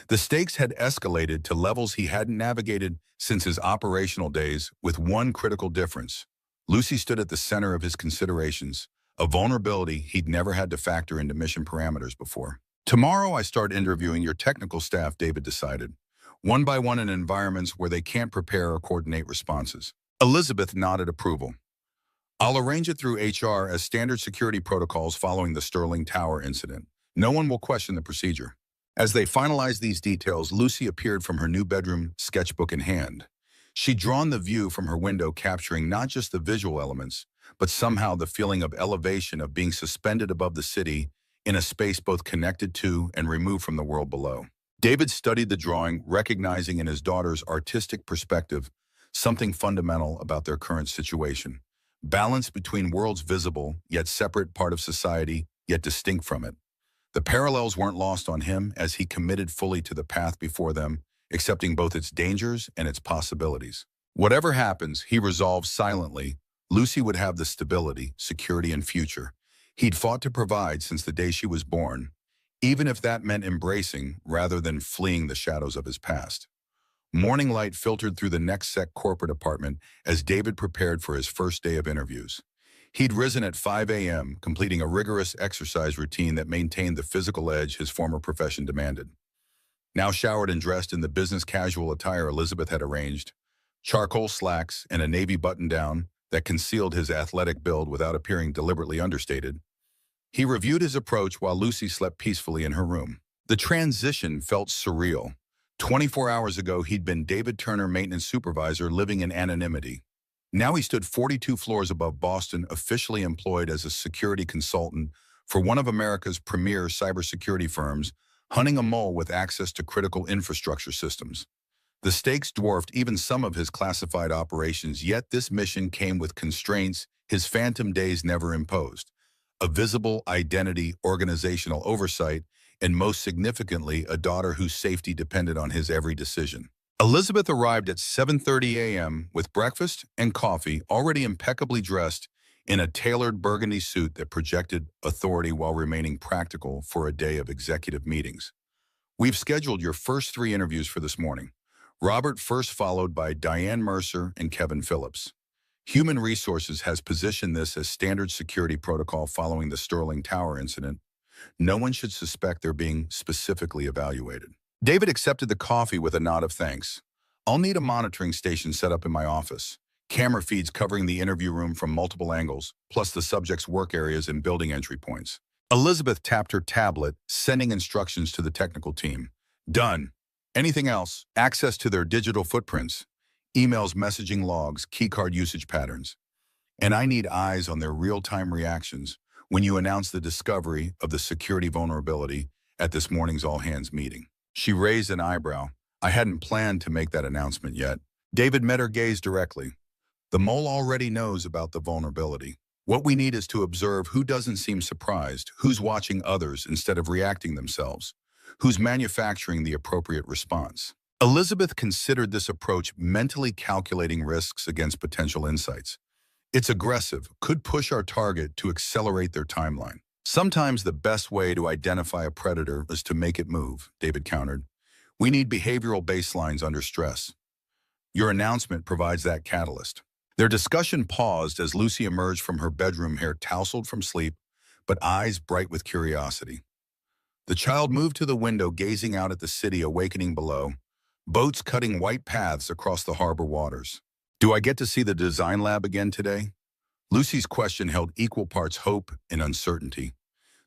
The stakes had escalated to levels he hadn't navigated since his operational days, with one critical difference. Lucy stood at the center of his considerations, a vulnerability he'd never had to factor into mission parameters before. "Tomorrow I start interviewing your technical staff," David decided, "one by one in environments where they can't prepare or coordinate responses." Elizabeth nodded approval. "I'll arrange it through HR as standard security protocols following the Sterling Tower incident. No one will question the procedure." As they finalized these details, Lucy appeared from her new bedroom, sketchbook in hand. She'd drawn the view from her window, capturing not just the visual elements, but somehow the feeling of elevation, of being suspended above the city in a space both connected to and removed from the world below. David studied the drawing, recognizing in his daughter's artistic perspective something fundamental about their current situation. Balance between worlds visible, yet separate, part of society, yet distinct from it. The parallels weren't lost on him as he committed fully to the path before them, accepting both its dangers and its possibilities. Whatever happens, he resolved silently, Lucy would have the stability, security, and future he'd fought to provide since the day she was born, even if that meant embracing rather than fleeing the shadows of his past. Morning light filtered through the next-sec corporate apartment as David prepared for his first day of interviews. He'd risen at 5 a.m., completing a rigorous exercise routine that maintained the physical edge his former profession demanded. Now showered and dressed in the business casual attire Elizabeth had arranged, charcoal slacks and a navy button-down that concealed his athletic build without appearing deliberately understated, he reviewed his approach while Lucy slept peacefully in her room. The transition felt surreal. 24 hours ago, he'd been David Turner, maintenance supervisor, living in anonymity. Now he stood 42 floors above Boston, officially employed as a security consultant for one of America's premier cybersecurity firms, hunting a mole with access to critical infrastructure systems. The stakes dwarfed even some of his classified operations, yet this mission came with constraints his phantom days never imposed: a visible identity, organizational oversight, and most significantly, a daughter whose safety depended on his every decision. Elizabeth arrived at 7:30 a.m. with breakfast and coffee, already impeccably dressed in a tailored burgundy suit that projected authority while remaining practical for a day of executive meetings. We've scheduled your first 3 interviews for this morning. Robert first, followed by Diane Mercer and Kevin Phillips. Human Resources has positioned this as standard security protocol following the Sterling Tower incident. No one should suspect they're being specifically evaluated. David accepted the coffee with a nod of thanks. I'll need a monitoring station set up in my office. Camera feeds covering the interview room from multiple angles, plus the subject's work areas and building entry points. Elizabeth tapped her tablet, sending instructions to the technical team. Done. Anything else? Access to their digital footprints, emails, messaging logs, keycard usage patterns. And I need eyes on their real-time reactions when you announce the discovery of the security vulnerability at this morning's all-hands meeting. She raised an eyebrow. I hadn't planned to make that announcement yet. David met her gaze directly. The mole already knows about the vulnerability. What we need is to observe who doesn't seem surprised, who's watching others instead of reacting themselves, who's manufacturing the appropriate response. Elizabeth considered this approach, mentally calculating risks against potential insights. It's aggressive, could push our target to accelerate their timeline. Sometimes the best way to identify a predator is to make it move, David countered. We need behavioral baselines under stress. Your announcement provides that catalyst. Their discussion paused as Lucy emerged from her bedroom, hair tousled from sleep, but eyes bright with curiosity. The child moved to the window, gazing out at the city awakening below, boats cutting white paths across the harbor waters. Do I get to see the design lab again today? Lucy's question held equal parts hope and uncertainty.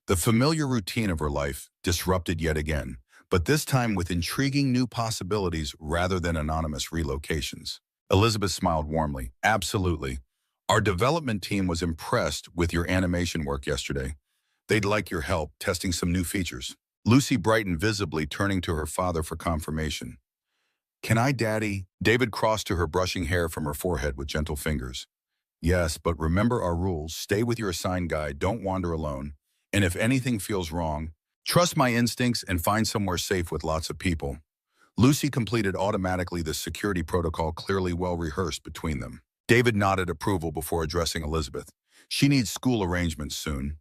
The familiar routine of her life disrupted yet again, but this time with intriguing new possibilities rather than anonymous relocations. Elizabeth smiled warmly. Absolutely. Our development team was impressed with your animation work yesterday. They'd like your help testing some new features. Lucy brightened visibly, turning to her father for confirmation. Can I, Daddy? David crossed to her, brushing hair from her forehead with gentle fingers. Yes, but remember our rules. Stay with your assigned guide, don't wander alone. And if anything feels wrong, trust my instincts and find somewhere safe with lots of people. Lucy completed automatically the security protocol, clearly well rehearsed between them. David nodded approval before addressing Elizabeth. She needs school arrangements soon.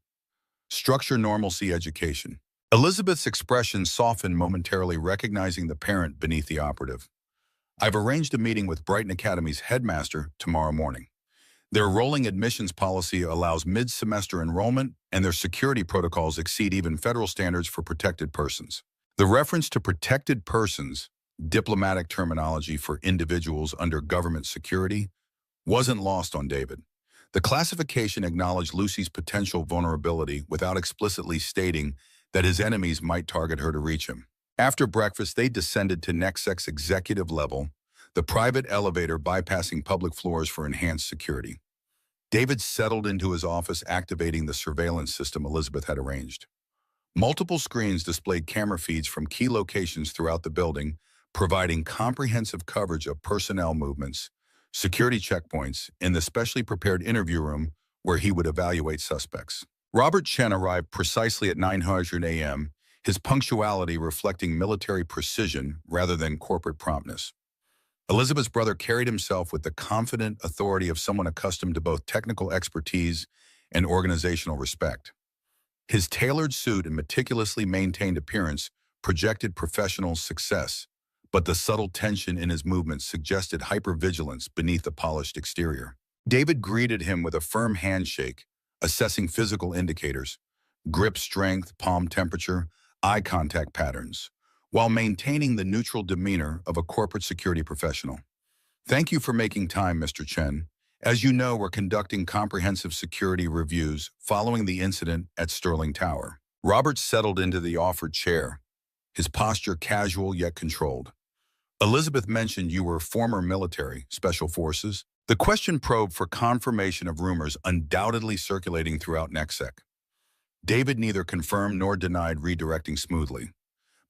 Structure normalcy education. Elizabeth's expression softened momentarily, recognizing the parent beneath the operative. I've arranged a meeting with Brighton Academy's headmaster tomorrow morning. Their rolling admissions policy allows mid-semester enrollment, and their security protocols exceed even federal standards for protected persons. The reference to protected persons, diplomatic terminology for individuals under government security, wasn't lost on David. The classification acknowledged Lucy's potential vulnerability without explicitly stating that his enemies might target her to reach him. After breakfast, they descended to NextSec's executive level, the private elevator bypassing public floors for enhanced security. David settled into his office, activating the surveillance system Elizabeth had arranged. Multiple screens displayed camera feeds from key locations throughout the building, providing comprehensive coverage of personnel movements, security checkpoints, and the specially prepared interview room where he would evaluate suspects. Robert Chen arrived precisely at 900 a.m., his punctuality reflecting military precision rather than corporate promptness. Elizabeth's brother carried himself with the confident authority of someone accustomed to both technical expertise and organizational respect. His tailored suit and meticulously maintained appearance projected professional success, but the subtle tension in his movements suggested hypervigilance beneath the polished exterior. David greeted him with a firm handshake, assessing physical indicators, grip strength, palm temperature, eye contact patterns, while maintaining the neutral demeanor of a corporate security professional. Thank you for making time, Mr. Chen. As you know, we're conducting comprehensive security reviews following the incident at Sterling Tower. Robert settled into the offered chair, his posture casual yet controlled. Elizabeth mentioned you were former military, special forces. The question probed for confirmation of rumors undoubtedly circulating throughout NECSEC. David neither confirmed nor denied, redirecting smoothly.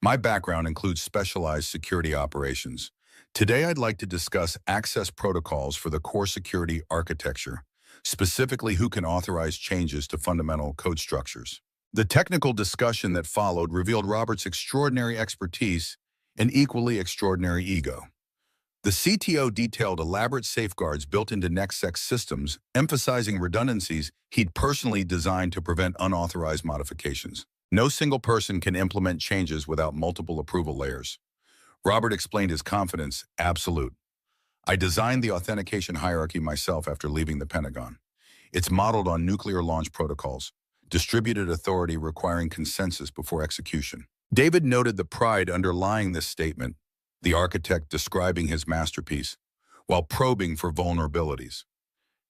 My background includes specialized security operations. Today, I'd like to discuss access protocols for the core security architecture, specifically who can authorize changes to fundamental code structures. The technical discussion that followed revealed Robert's extraordinary expertise and equally extraordinary ego. The CTO detailed elaborate safeguards built into NECSEC systems, emphasizing redundancies he'd personally designed to prevent unauthorized modifications. No single person can implement changes without multiple approval layers. Robert explained his confidence, absolute. I designed the authentication hierarchy myself after leaving the Pentagon. It's modeled on nuclear launch protocols, distributed authority requiring consensus before execution. David noted the pride underlying this statement, the architect describing his masterpiece, while probing for vulnerabilities.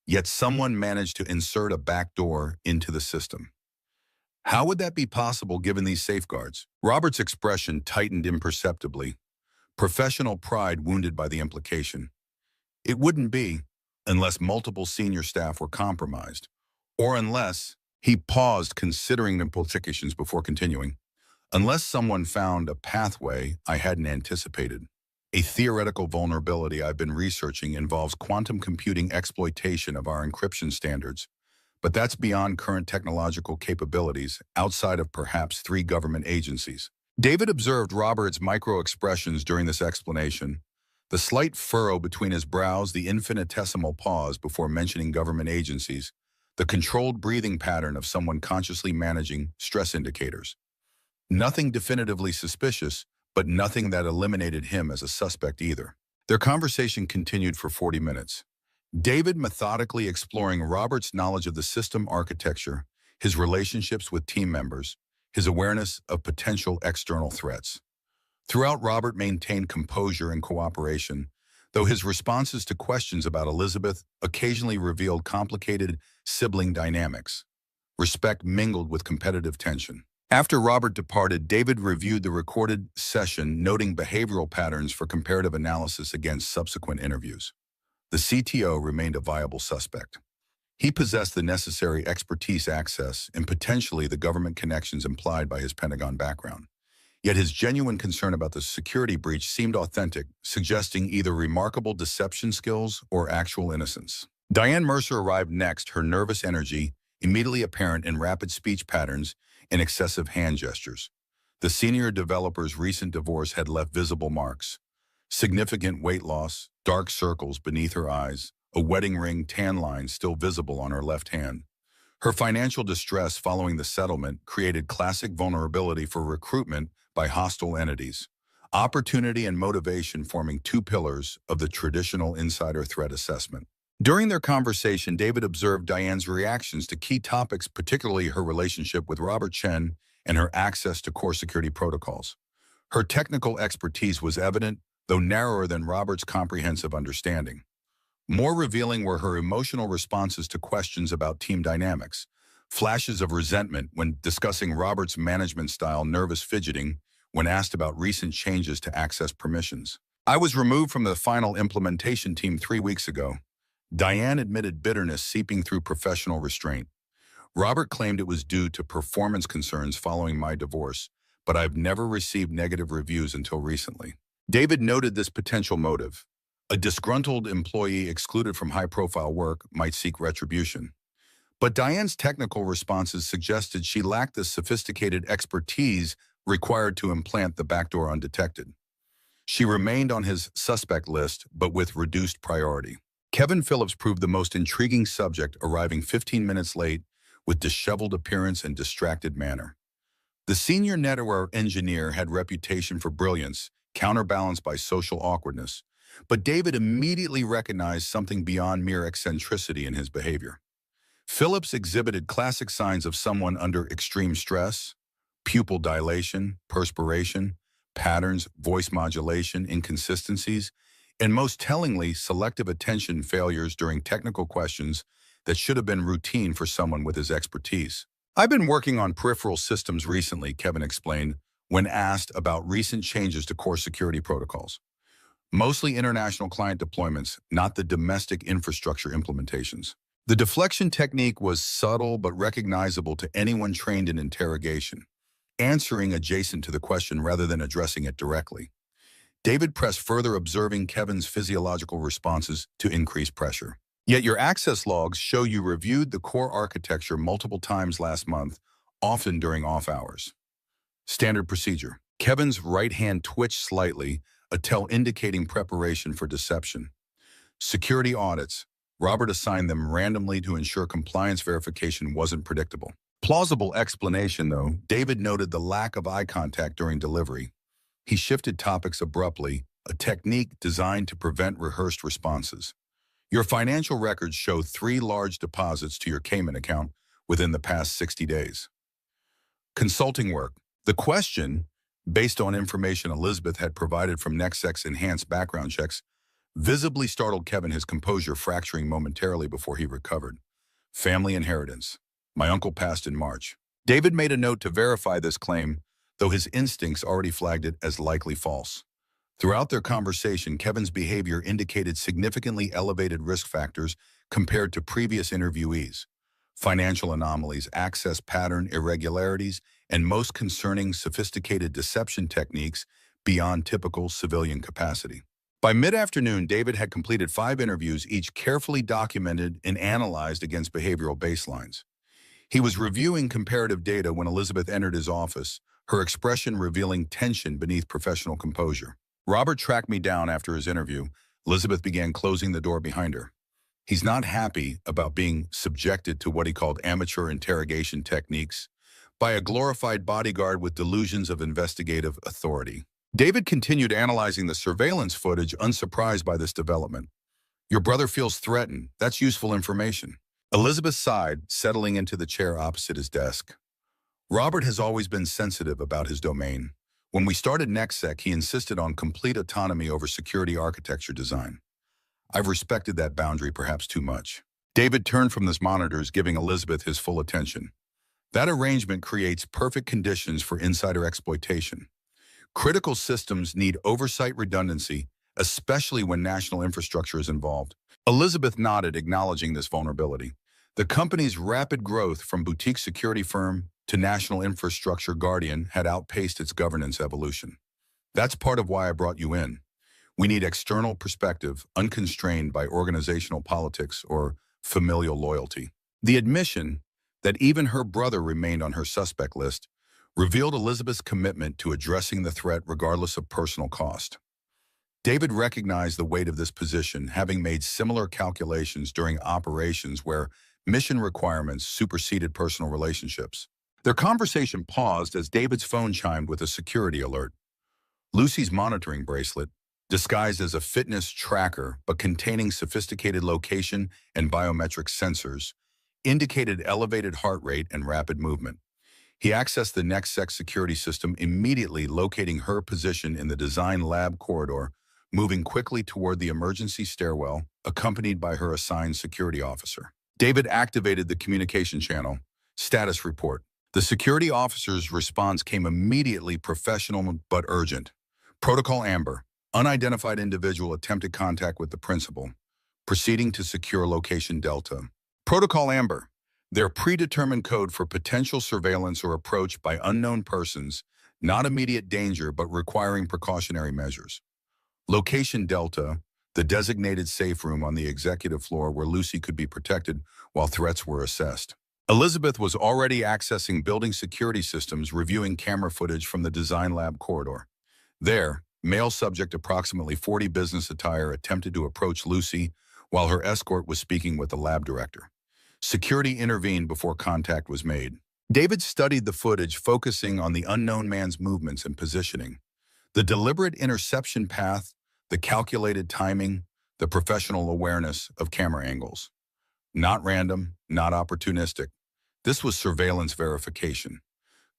Yet someone managed to insert a backdoor into the system. How would that be possible given these safeguards? Robert's expression tightened imperceptibly, professional pride wounded by the implication. It wouldn't be, unless multiple senior staff were compromised, or unless he paused considering the implications before continuing. Unless someone found a pathway I hadn't anticipated. A theoretical vulnerability I've been researching involves quantum computing exploitation of our encryption standards, but that's beyond current technological capabilities outside of perhaps 3 government agencies. David observed Robert's micro-expressions during this explanation, the slight furrow between his brows, the infinitesimal pause before mentioning government agencies, the controlled breathing pattern of someone consciously managing stress indicators. Nothing definitively suspicious, but nothing that eliminated him as a suspect either. Their conversation continued for 40 minutes. David methodically exploring Robert's knowledge of the system architecture, his relationships with team members, his awareness of potential external threats. Throughout, Robert maintained composure and cooperation, though his responses to questions about Elizabeth occasionally revealed complicated sibling dynamics. Respect mingled with competitive tension. After Robert departed, David reviewed the recorded session, noting behavioral patterns for comparative analysis against subsequent interviews. The CTO remained a viable suspect. He possessed the necessary expertise, access, and potentially the government connections implied by his Pentagon background. Yet his genuine concern about the security breach seemed authentic, suggesting either remarkable deception skills or actual innocence. Diane Mercer arrived next, her nervous energy immediately apparent in rapid speech patterns and excessive hand gestures. The senior developer's recent divorce had left visible marks. Significant weight loss, dark circles beneath her eyes, a wedding ring tan line still visible on her left hand. Her financial distress following the settlement created classic vulnerability for recruitment by hostile entities. Opportunity and motivation forming 2 pillars of the traditional insider threat assessment. During their conversation, David observed Diane's reactions to key topics, particularly her relationship with Robert Chen and her access to core security protocols. Her technical expertise was evident, though narrower than Robert's comprehensive understanding. More revealing were her emotional responses to questions about team dynamics, flashes of resentment when discussing Robert's management style, nervous fidgeting when asked about recent changes to access permissions. I was removed from the final implementation team 3 weeks ago. Diane admitted bitterness seeping through professional restraint. Robert claimed it was due to performance concerns following my divorce, but I've never received negative reviews until recently. David noted this potential motive. A disgruntled employee excluded from high-profile work might seek retribution. But Diane's technical responses suggested she lacked the sophisticated expertise required to implant the backdoor undetected. She remained on his suspect list, but with reduced priority. Kevin Phillips proved the most intriguing subject, arriving 15 minutes late with disheveled appearance and distracted manner. The senior network engineer had reputation for brilliance, counterbalanced by social awkwardness, but David immediately recognized something beyond mere eccentricity in his behavior. Phillips exhibited classic signs of someone under extreme stress: pupil dilation, perspiration, patterns, voice modulation, inconsistencies, and most tellingly, selective attention failures during technical questions that should have been routine for someone with his expertise. "I've been working on peripheral systems recently," Kevin explained when asked about recent changes to core security protocols. "Mostly international client deployments, not the domestic infrastructure implementations." The deflection technique was subtle but recognizable to anyone trained in interrogation, answering adjacent to the question rather than addressing it directly. David pressed further, observing Kevin's physiological responses to increased pressure. "Yet your access logs show you reviewed the core architecture multiple times last month, often during off hours." Standard procedure. Kevin's right hand twitched slightly, a tell indicating preparation for deception. Security audits. Robert assigned them randomly to ensure compliance verification wasn't predictable. Plausible explanation, though. David noted the lack of eye contact during delivery. He shifted topics abruptly, a technique designed to prevent rehearsed responses. "Your financial records show 3 large deposits to your Cayman account within the past 60 days. Consulting work. The question, based on information Elizabeth had provided from NextSec's enhanced background checks, visibly startled Kevin, his composure fracturing momentarily before he recovered. "Family inheritance. My uncle passed in March." David made a note to verify this claim, though his instincts already flagged it as likely false. Throughout their conversation, Kevin's behavior indicated significantly elevated risk factors compared to previous interviewees: financial anomalies, access pattern irregularities, and most concerning, sophisticated deception techniques beyond typical civilian capacity. By mid-afternoon, David had completed 5 interviews, each carefully documented and analyzed against behavioral baselines. He was reviewing comparative data when Elizabeth entered his office, her expression revealing tension beneath professional composure. "Robert tracked me down after his interview." Elizabeth began closing the door behind her. "He's not happy about being subjected to what he called amateur interrogation techniques by a glorified bodyguard with delusions of investigative authority." David continued analyzing the surveillance footage, unsurprised by this development. "Your brother feels threatened. That's useful information." Elizabeth sighed, settling into the chair opposite his desk. "Robert has always been sensitive about his domain. When we started NextSec, he insisted on complete autonomy over security architecture design. I've respected that boundary perhaps too much." David turned from his monitors, giving Elizabeth his full attention. "That arrangement creates perfect conditions for insider exploitation. Critical systems need oversight redundancy, especially when national infrastructure is involved." Elizabeth nodded, acknowledging this vulnerability. The company's rapid growth from boutique security firm to national infrastructure guardian had outpaced its governance evolution. "That's part of why I brought you in. We need external perspective, unconstrained by organizational politics or familial loyalty." The admission that even her brother remained on her suspect list revealed Elizabeth's commitment to addressing the threat regardless of personal cost. David recognized the weight of this position, having made similar calculations during operations where mission requirements superseded personal relationships. Their conversation paused as David's phone chimed with a security alert. Lucy's monitoring bracelet, disguised as a fitness tracker but containing sophisticated location and biometric sensors, indicated elevated heart rate and rapid movement. He accessed the NextSec security system, immediately locating her position in the design lab corridor, moving quickly toward the emergency stairwell, accompanied by her assigned security officer. David activated the communication channel. Status report. The security officer's response came immediately, professional but urgent. Protocol Amber. Unidentified individual attempted contact with the principal. Proceeding to secure location Delta. Protocol Amber. Their predetermined code for potential surveillance or approach by unknown persons, not immediate danger but requiring precautionary measures. Location Delta, the designated safe room on the executive floor where Lucy could be protected while threats were assessed. Elizabeth was already accessing building security systems, reviewing camera footage from the design lab corridor. There, Male subject, approximately 40, business attire, attempted to approach Lucy while her escort was speaking with the lab director. Security intervened before contact was made. David studied the footage, focusing on the unknown man's movements and positioning. The deliberate interception path, the calculated timing, the professional awareness of camera angles. Not random, not opportunistic. This was surveillance verification.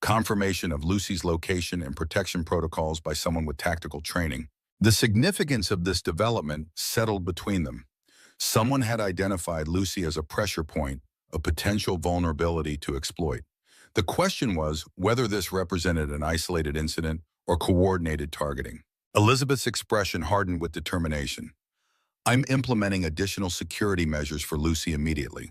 Confirmation of Lucy's location and protection protocols by someone with tactical training. The significance of this development settled between them. Someone had identified Lucy as a pressure point, a potential vulnerability to exploit. The question was whether this represented an isolated incident or coordinated targeting. Elizabeth's expression hardened with determination. I'm implementing additional security measures for Lucy immediately.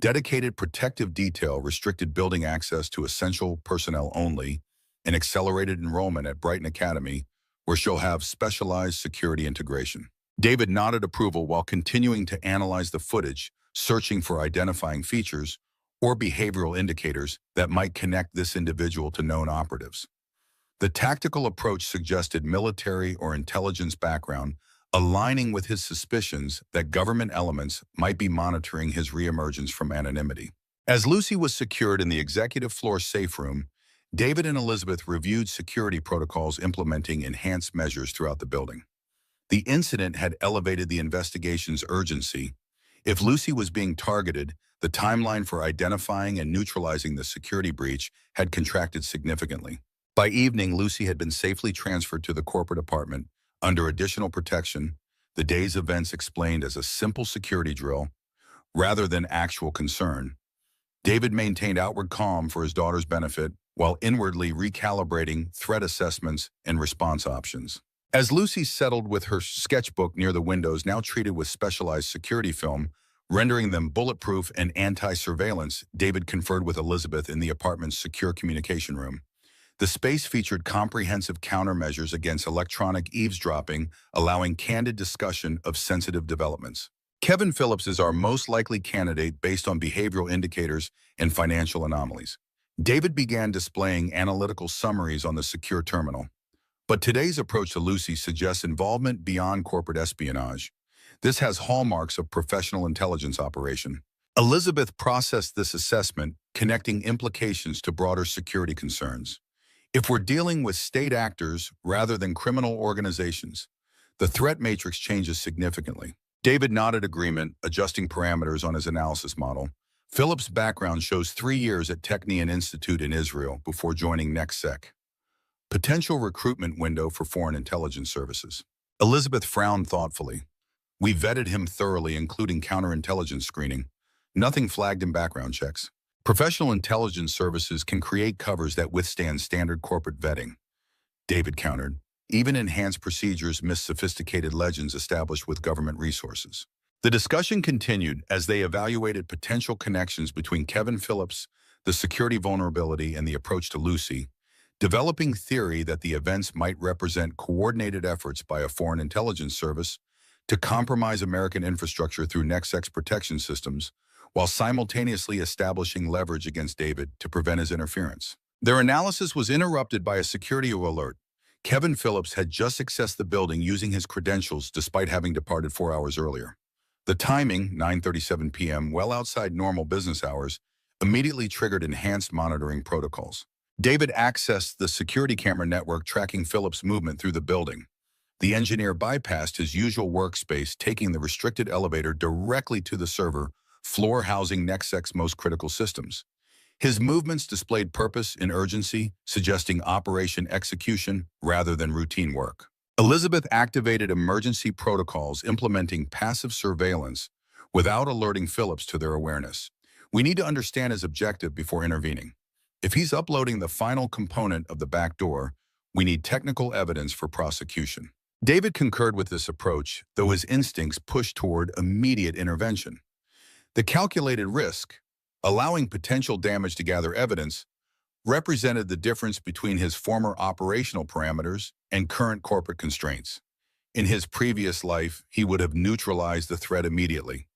Dedicated protective detail, restricted building access to essential personnel only, and accelerated enrollment at Brighton Academy, where she'll have specialized security integration. David nodded approval while continuing to analyze the footage, searching for identifying features or behavioral indicators that might connect this individual to known operatives. The tactical approach suggested military or intelligence background, aligning with his suspicions that government elements might be monitoring his reemergence from anonymity. As Lucy was secured in the executive floor safe room, David and Elizabeth reviewed security protocols implementing enhanced measures throughout the building. The incident had elevated the investigation's urgency. If Lucy was being targeted, the timeline for identifying and neutralizing the security breach had contracted significantly. By evening, Lucy had been safely transferred to the corporate apartment under additional protection, the day's events explained as a simple security drill rather than actual concern. David maintained outward calm for his daughter's benefit while inwardly recalibrating threat assessments and response options. As Lucy settled with her sketchbook near the windows, now treated with specialized security film, rendering them bulletproof and anti-surveillance, David conferred with Elizabeth in the apartment's secure communication room. The space featured comprehensive countermeasures against electronic eavesdropping, allowing candid discussion of sensitive developments. Kevin Phillips is our most likely candidate based on behavioral indicators and financial anomalies. David began displaying analytical summaries on the secure terminal. But today's approach to Lucy suggests involvement beyond corporate espionage. This has hallmarks of professional intelligence operation. Elizabeth processed this assessment, connecting implications to broader security concerns. If we're dealing with state actors rather than criminal organizations, the threat matrix changes significantly. David nodded agreement, adjusting parameters on his analysis model. Phillips' background shows 3 years at Technion Institute in Israel before joining NextSec. Potential recruitment window for foreign intelligence services. Elizabeth frowned thoughtfully. We vetted him thoroughly, including counterintelligence screening. Nothing flagged in background checks. Professional intelligence services can create covers that withstand standard corporate vetting, David countered. Even enhanced procedures miss sophisticated legends established with government resources. The discussion continued as they evaluated potential connections between Kevin Phillips, the security vulnerability, and the approach to Lucy, developing theory that the events might represent coordinated efforts by a foreign intelligence service to compromise American infrastructure through NextSec's protection systems, while simultaneously establishing leverage against David to prevent his interference. Their analysis was interrupted by a security alert. Kevin Phillips had just accessed the building using his credentials despite having departed 4 hours earlier. The timing, 9:37 p.m., well outside normal business hours, immediately triggered enhanced monitoring protocols. David accessed the security camera network tracking Phillips' movement through the building. The engineer bypassed his usual workspace, taking the restricted elevator directly to the server floor housing NextSec's most critical systems. His movements displayed purpose and urgency, suggesting operation execution rather than routine work. Elizabeth activated emergency protocols implementing passive surveillance without alerting Phillips to their awareness. We need to understand his objective before intervening. If he's uploading the final component of the back door, we need technical evidence for prosecution. David concurred with this approach, though his instincts pushed toward immediate intervention. The calculated risk, allowing potential damage to gather evidence, represented the difference between his former operational parameters and current corporate constraints. In his previous life, he would have neutralized the threat immediately.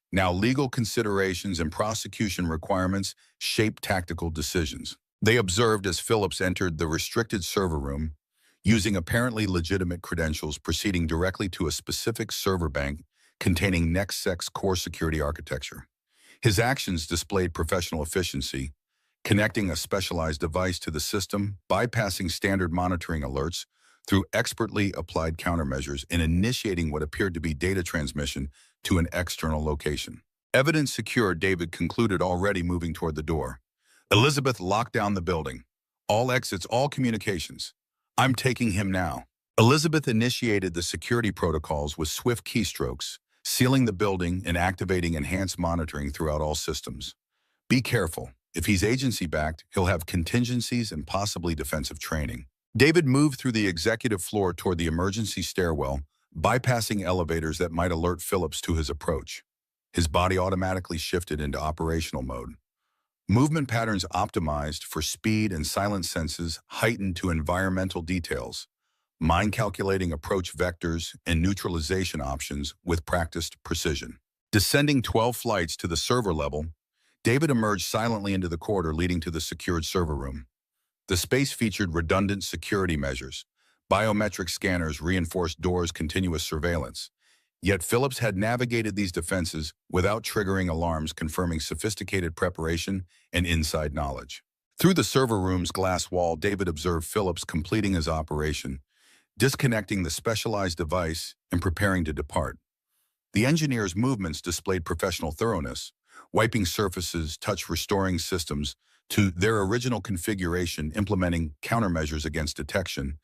Now, legal considerations and prosecution requirements shape tactical decisions. They observed as Phillips entered the restricted server room, using apparently legitimate credentials proceeding directly to a specific server bank containing NextSec's core security architecture. His actions displayed professional efficiency, connecting a specialized device to the system, bypassing standard monitoring alerts through expertly applied countermeasures, and initiating what appeared to be data transmission to an external location. Evidence secured, David concluded, already moving toward the door. Elizabeth locked down the building. All exits, all communications. I'm taking him now. Elizabeth initiated the security protocols with swift keystrokes, sealing the building and activating enhanced monitoring throughout all systems. Be careful. If he's agency-backed, he'll have contingencies and possibly defensive training. David moved through the executive floor toward the emergency stairwell, bypassing elevators that might alert Phillips to his approach. His body automatically shifted into operational mode. Movement patterns optimized for speed and silent senses heightened to environmental details, mind-calculating approach vectors and neutralization options with practiced precision. Descending 12 flights to the server level, David emerged silently into the corridor leading to the secured server room. The space featured redundant security measures. Biometric scanners reinforced doors' continuous surveillance. Yet Phillips had navigated these defenses without triggering alarms, confirming sophisticated preparation and inside knowledge. Through the server room's glass wall, David observed Phillips completing his operation, disconnecting the specialized device and preparing to depart. The engineer's movements displayed professional thoroughness, wiping surfaces, restoring systems to their original configuration, implementing countermeasures against detection,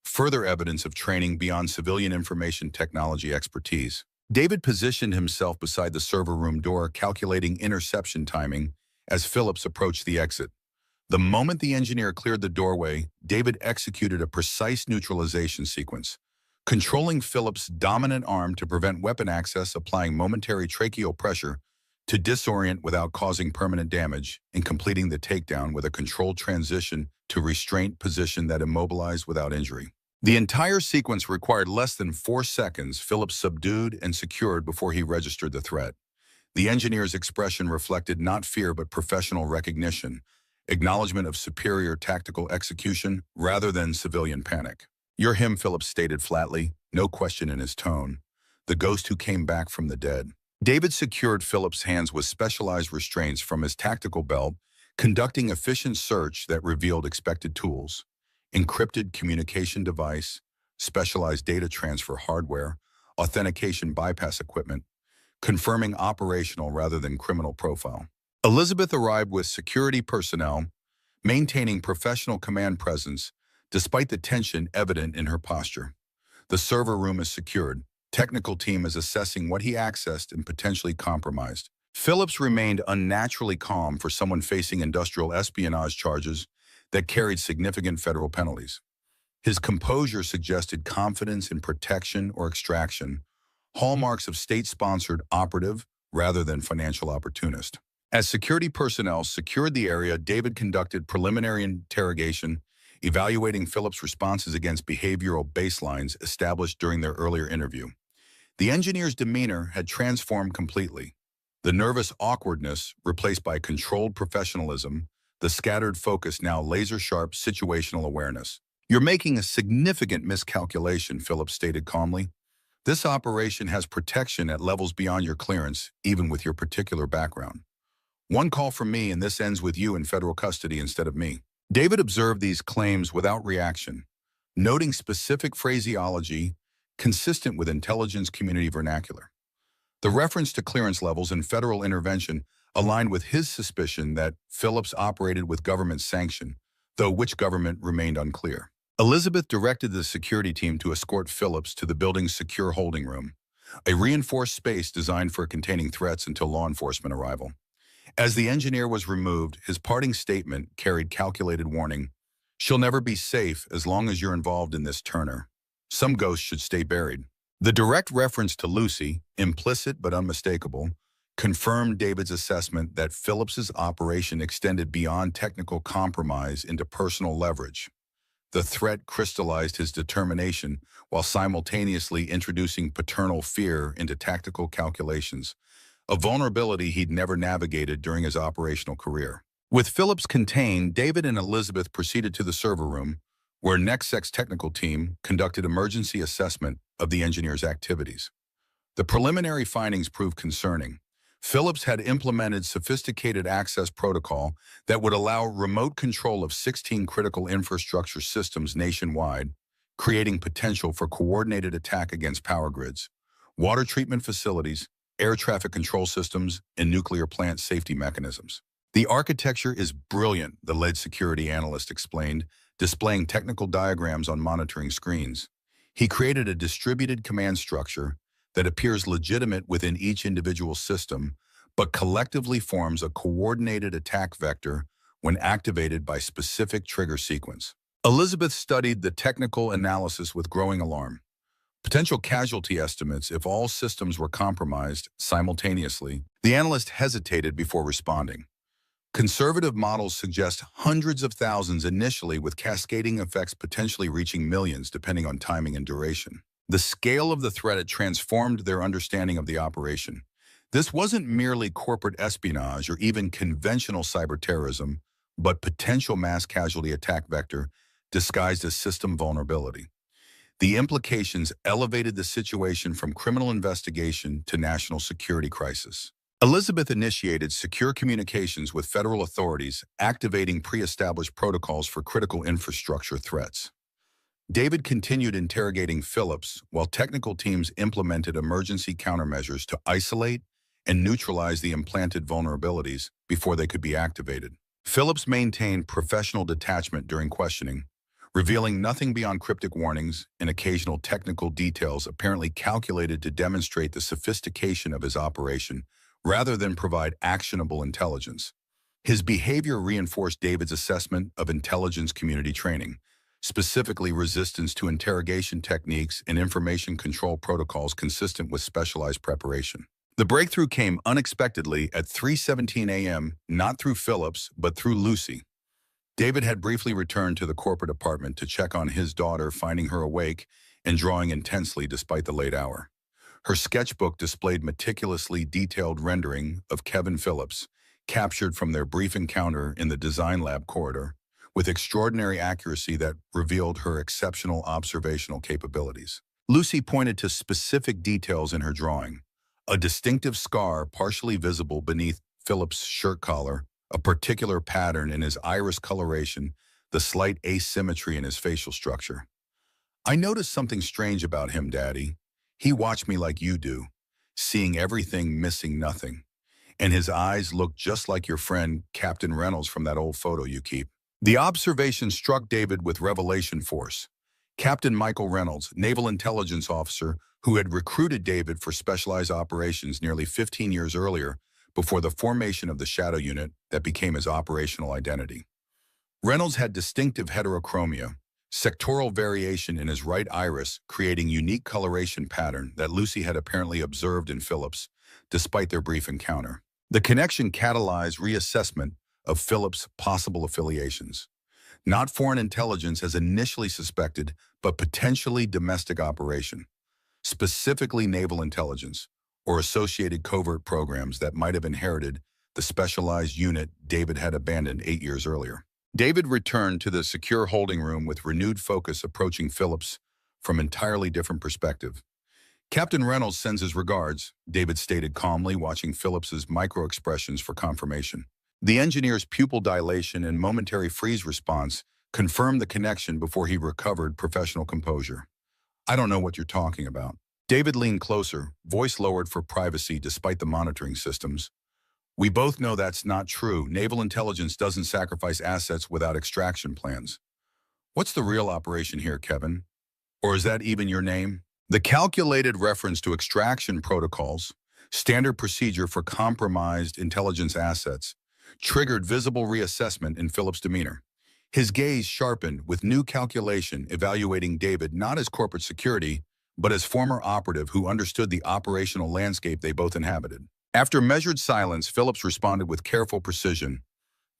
further evidence of training beyond civilian information technology expertise. David positioned himself beside the server room door, calculating interception timing as Phillips approached the exit. The moment the engineer cleared the doorway, David executed a precise neutralization sequence, controlling Phillips' dominant arm to prevent weapon access, applying momentary tracheal pressure to disorient without causing permanent damage, and completing the takedown with a controlled transition to restraint position that immobilized without injury. The entire sequence required less than 4 seconds. Phillips subdued and secured before he registered the threat. The engineer's expression reflected not fear but professional recognition, acknowledgement of superior tactical execution rather than civilian panic. "You're him," Phillips stated flatly, no question in his tone. "The ghost who came back from the dead." David secured Phillips' hands with specialized restraints from his tactical belt, conducting efficient search that revealed expected tools: encrypted communication device, specialized data transfer hardware, authentication bypass equipment, confirming operational rather than criminal profile. Elizabeth arrived with security personnel, maintaining professional command presence despite the tension evident in her posture. The server room is secured. Technical team is assessing what he accessed and potentially compromised. Phillips remained unnaturally calm for someone facing industrial espionage charges that carried significant federal penalties. His composure suggested confidence in protection or extraction, hallmarks of state-sponsored operative rather than financial opportunist. As security personnel secured the area, David conducted preliminary interrogation, evaluating Phillips' responses against behavioral baselines established during their earlier interview. The engineer's demeanor had transformed completely. The nervous awkwardness replaced by controlled professionalism, the scattered focus now laser-sharp situational awareness. "You're making a significant miscalculation," Phillips stated calmly. "This operation has protection at levels beyond your clearance, even with your particular background. One call from me and this ends with you in federal custody instead of me." David observed these claims without reaction, noting specific phraseology consistent with intelligence community vernacular. The reference to clearance levels and federal intervention aligned with his suspicion that Phillips operated with government sanction, though which government remained unclear. Elizabeth directed the security team to escort Phillips to the building's secure holding room, a reinforced space designed for containing threats until law enforcement arrival. As the engineer was removed, his parting statement carried calculated warning: "She'll never be safe as long as you're involved in this, Turner. Some ghosts should stay buried." The direct reference to Lucy, implicit but unmistakable, confirmed David's assessment that Phillips's operation extended beyond technical compromise into personal leverage. The threat crystallized his determination while simultaneously introducing paternal fear into tactical calculations, a vulnerability he'd never navigated during his operational career. With Phillips contained, David and Elizabeth proceeded to the server room, where NextSec's technical team conducted emergency assessment of the engineer's activities. The preliminary findings proved concerning. Philips had implemented sophisticated access protocol that would allow remote control of 16 critical infrastructure systems nationwide, creating potential for coordinated attack against power grids, water treatment facilities, air traffic control systems, and nuclear plant safety mechanisms. The architecture is brilliant, the lead security analyst explained, displaying technical diagrams on monitoring screens. He created a distributed command structure that appears legitimate within each individual system, but collectively forms a coordinated attack vector when activated by specific trigger sequence. Elizabeth studied the technical analysis with growing alarm. Potential casualty estimates if all systems were compromised simultaneously. The analyst hesitated before responding. Conservative models suggest hundreds of thousands initially, with cascading effects potentially reaching millions depending on timing and duration. The scale of the threat had transformed their understanding of the operation. This wasn't merely corporate espionage or even conventional cyber terrorism, but potential mass casualty attack vector disguised as system vulnerability. The implications elevated the situation from criminal investigation to national security crisis. Elizabeth initiated secure communications with federal authorities, activating pre-established protocols for critical infrastructure threats. David continued interrogating Philips while technical teams implemented emergency countermeasures to isolate and neutralize the implanted vulnerabilities before they could be activated. Philips maintained professional detachment during questioning, revealing nothing beyond cryptic warnings and occasional technical details apparently calculated to demonstrate the sophistication of his operation rather than provide actionable intelligence. His behavior reinforced David's assessment of intelligence community training, specifically resistance to interrogation techniques and information control protocols consistent with specialized preparation. The breakthrough came unexpectedly at 3:17 a.m., not through Philips, but through Lucy. David had briefly returned to the corporate apartment to check on his daughter, finding her awake and drawing intensely despite the late hour. Her sketchbook displayed meticulously detailed rendering of Kevin Phillips, captured from their brief encounter in the design lab corridor, with extraordinary accuracy that revealed her exceptional observational capabilities. Lucy pointed to specific details in her drawing: a distinctive scar partially visible beneath Phillips' shirt collar, a particular pattern in his iris coloration, the slight asymmetry in his facial structure. "I noticed something strange about him, Daddy. He watched me like you do, seeing everything, missing nothing. And his eyes look just like your friend, Captain Reynolds, from that old photo you keep." The observation struck David with revelation force. Captain Michael Reynolds, naval intelligence officer who had recruited David for specialized operations nearly 15 years earlier, before the formation of the shadow unit that became his operational identity. Reynolds had distinctive heterochromia, sectoral variation in his right iris, creating unique coloration pattern that Lucy had apparently observed in Phillips, despite their brief encounter. The connection catalyzed reassessment of Phillips' possible affiliations. Not foreign intelligence as initially suspected, but potentially domestic operation, specifically naval intelligence, or associated covert programs that might have inherited the specialized unit David had abandoned 8 years earlier. David returned to the secure holding room with renewed focus, approaching Phillips from entirely different perspective. "Captain Reynolds sends his regards," David stated calmly, watching Phillips's micro-expressions for confirmation. The engineer's pupil dilation and momentary freeze response confirmed the connection before he recovered professional composure. "I don't know what you're talking about." David leaned closer, voice lowered for privacy despite the monitoring systems. "We both know that's not true. Naval intelligence doesn't sacrifice assets without extraction plans. What's the real operation here, Kevin? Or is that even your name?" The calculated reference to extraction protocols, standard procedure for compromised intelligence assets, triggered visible reassessment in Phillips' demeanor. His gaze sharpened with new calculation, evaluating David not as corporate security, but as former operative who understood the operational landscape they both inhabited. After measured silence, Phillips responded with careful precision.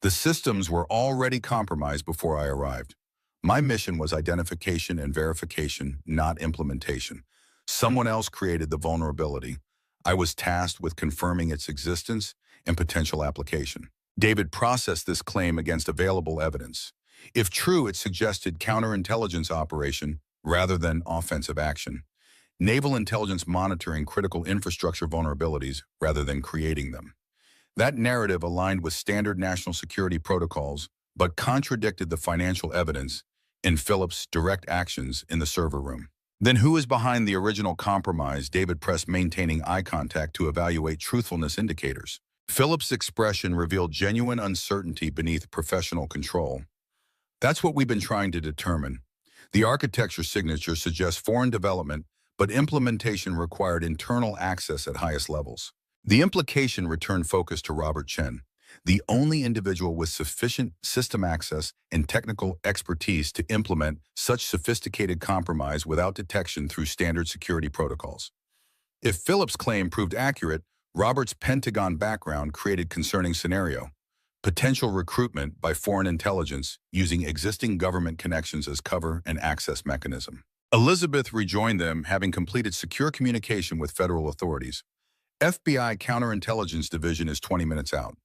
"The systems were already compromised before I arrived. My mission was identification and verification, not implementation. Someone else created the vulnerability. I was tasked with confirming its existence and potential application." David processed this claim against available evidence. If true, it suggested counterintelligence operation rather than offensive action. Naval intelligence monitoring critical infrastructure vulnerabilities rather than creating them. That narrative aligned with standard national security protocols, but contradicted the financial evidence in Phillips' direct actions in the server room. Then who is behind the original compromise, David pressed, maintaining eye contact to evaluate truthfulness indicators? Phillips' expression revealed genuine uncertainty beneath professional control. That's what we've been trying to determine. The architecture signature suggests foreign development, but implementation required internal access at highest levels. The implication returned focus to Robert Chen, the only individual with sufficient system access and technical expertise to implement such sophisticated compromise without detection through standard security protocols. If Phillips' claim proved accurate, Robert's Pentagon background created concerning scenario: potential recruitment by foreign intelligence using existing government connections as cover and access mechanism. Elizabeth rejoined them, having completed secure communication with federal authorities. FBI Counterintelligence Division is 20 minutes out.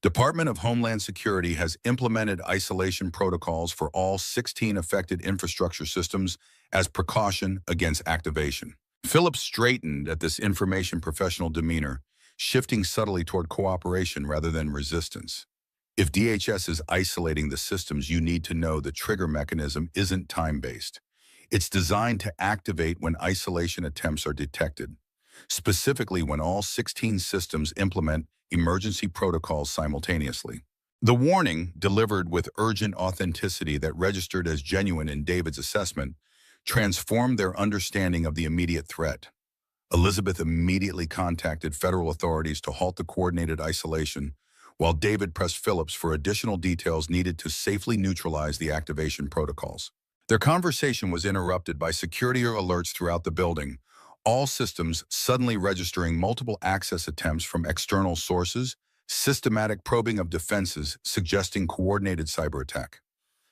Department of Homeland Security has implemented isolation protocols for all 16 affected infrastructure systems as precaution against activation. Phillips straightened at this information professional demeanor, shifting subtly toward cooperation rather than resistance. If DHS is isolating the systems, you need to know the trigger mechanism isn't time-based. It's designed to activate when isolation attempts are detected, specifically when all 16 systems implement emergency protocols simultaneously. The warning, delivered with urgent authenticity that registered as genuine in David's assessment, transformed their understanding of the immediate threat. Elizabeth immediately contacted federal authorities to halt the coordinated isolation, while David pressed Phillips for additional details needed to safely neutralize the activation protocols. Their conversation was interrupted by security alerts throughout the building, all systems suddenly registering multiple access attempts from external sources, systematic probing of defenses suggesting coordinated cyber attack.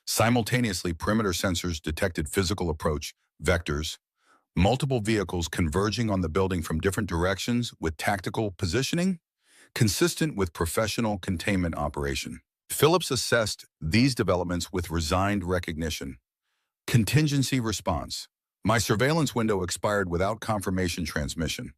Simultaneously, perimeter sensors detected physical approach vectors, multiple vehicles converging on the building from different directions with tactical positioning, consistent with professional containment operation. Phillips assessed these developments with resigned recognition. Contingency response. My surveillance window expired without confirmation transmission.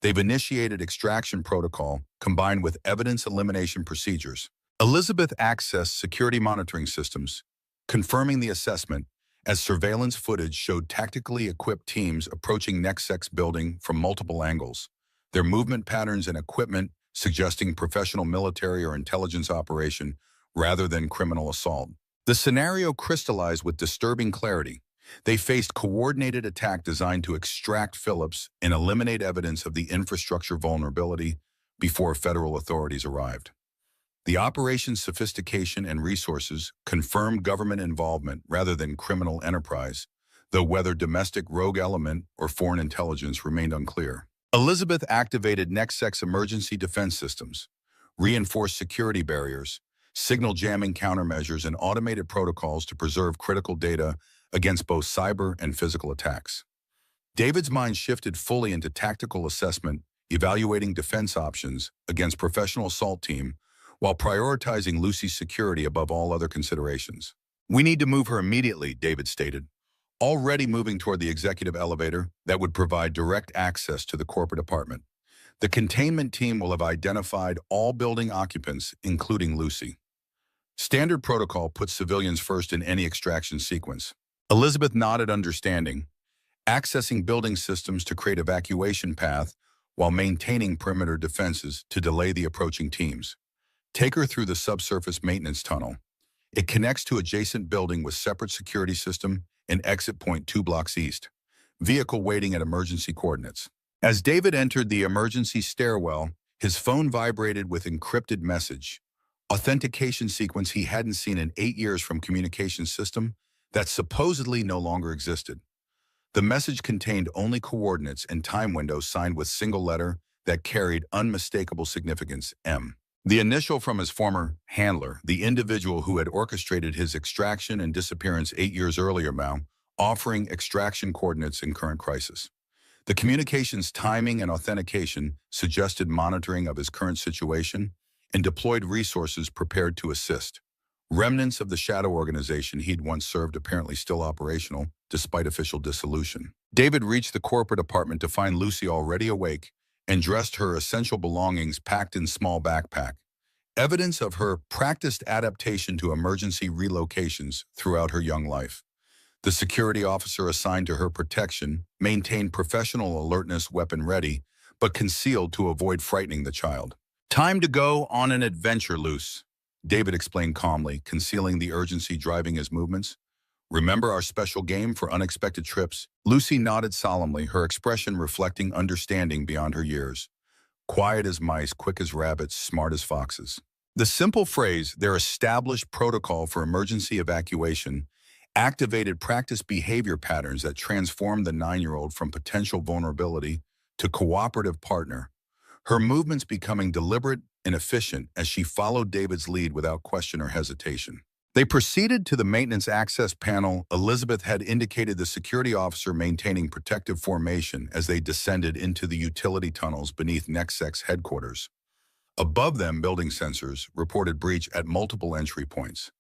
They've initiated extraction protocol combined with evidence elimination procedures. Elizabeth accessed security monitoring systems, confirming the assessment as surveillance footage showed tactically equipped teams approaching NextX building from multiple angles, their movement patterns and equipment suggesting professional military or intelligence operation rather than criminal assault. The scenario crystallized with disturbing clarity. They faced coordinated attack designed to extract Phillips and eliminate evidence of the infrastructure vulnerability before federal authorities arrived. The operation's sophistication and resources confirmed government involvement rather than criminal enterprise, though whether domestic rogue element or foreign intelligence remained unclear. Elizabeth activated NextX emergency defense systems, reinforced security barriers, signal jamming countermeasures, and automated protocols to preserve critical data against both cyber and physical attacks. David's mind shifted fully into tactical assessment, evaluating defense options against professional assault team while prioritizing Lucy's security above all other considerations. We need to move her immediately, David stated, already moving toward the executive elevator that would provide direct access to the corporate apartment. The containment team will have identified all building occupants, including Lucy. Standard protocol puts civilians first in any extraction sequence. Elizabeth nodded understanding, accessing building systems to create evacuation path while maintaining perimeter defenses to delay the approaching teams. Take her through the subsurface maintenance tunnel. It connects to adjacent building with separate security system and exit point 2 blocks east. Vehicle waiting at emergency coordinates. As David entered the emergency stairwell, his phone vibrated with encrypted message. Authentication sequence he hadn't seen in 8 years from communication system that supposedly no longer existed. The message contained only coordinates and time windows signed with single letter that carried unmistakable significance, M. The initial from his former handler, the individual who had orchestrated his extraction and disappearance 8 years earlier, offering extraction coordinates in current crisis. The communication's timing and authentication suggested monitoring of his current situation and deployed resources prepared to assist. Remnants of the shadow organization he'd once served apparently still operational, despite official dissolution. David reached the corporate apartment to find Lucy already awake and dressed, her essential belongings packed in small backpack. Evidence of her practiced adaptation to emergency relocations throughout her young life. The security officer assigned to her protection maintained professional alertness, weapon ready, but concealed to avoid frightening the child. "Time to go on an adventure, Luce," David explained calmly, concealing the urgency driving his movements. "Remember our special game for unexpected trips?" Lucy nodded solemnly, her expression reflecting understanding beyond her years. Quiet as mice, quick as rabbits, smart as foxes. The simple phrase, "their established protocol for emergency evacuation," activated practice behavior patterns that transformed the 9-year-old from potential vulnerability to cooperative partner, her movements becoming deliberate and efficient as she followed David's lead without question or hesitation. They proceeded to the maintenance access panel. Elizabeth had indicated the security officer maintaining protective formation as they descended into the utility tunnels beneath NextSec's headquarters. Above them, building sensors reported breach at multiple entry points.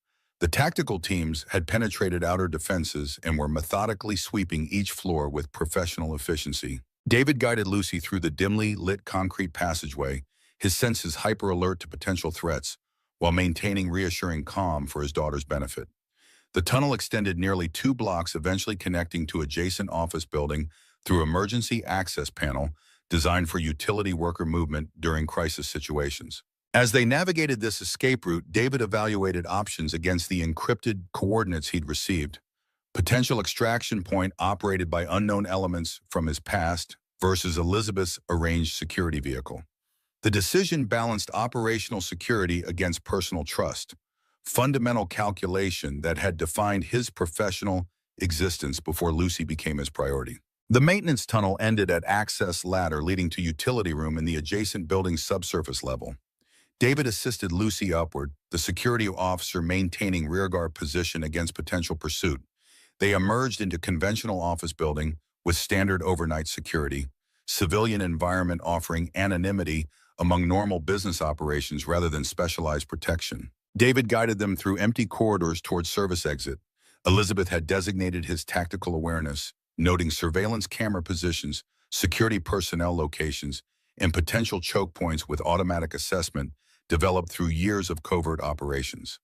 The tactical teams had penetrated outer defenses and were methodically sweeping each floor with professional efficiency. David guided Lucy through the dimly lit concrete passageway, his senses hyper-alert to potential threats, while maintaining reassuring calm for his daughter's benefit. The tunnel extended nearly 2 blocks, eventually connecting to adjacent office building through emergency access panel designed for utility worker movement during crisis situations. As they navigated this escape route, David evaluated options against the encrypted coordinates he'd received. Potential extraction point operated by unknown elements from his past versus Elizabeth's arranged security vehicle. The decision balanced operational security against personal trust, fundamental calculation that had defined his professional existence before Lucy became his priority. The maintenance tunnel ended at access ladder leading to utility room in the adjacent building's subsurface level. David assisted Lucy upward, the security officer maintaining rearguard position against potential pursuit. They emerged into conventional office building with standard overnight security, civilian environment offering anonymity among normal business operations rather than specialized protection. David guided them through empty corridors towards service exit. Elizabeth had designated his tactical awareness, noting surveillance camera positions, security personnel locations, and potential choke points with automatic assessment developed through years of covert operations.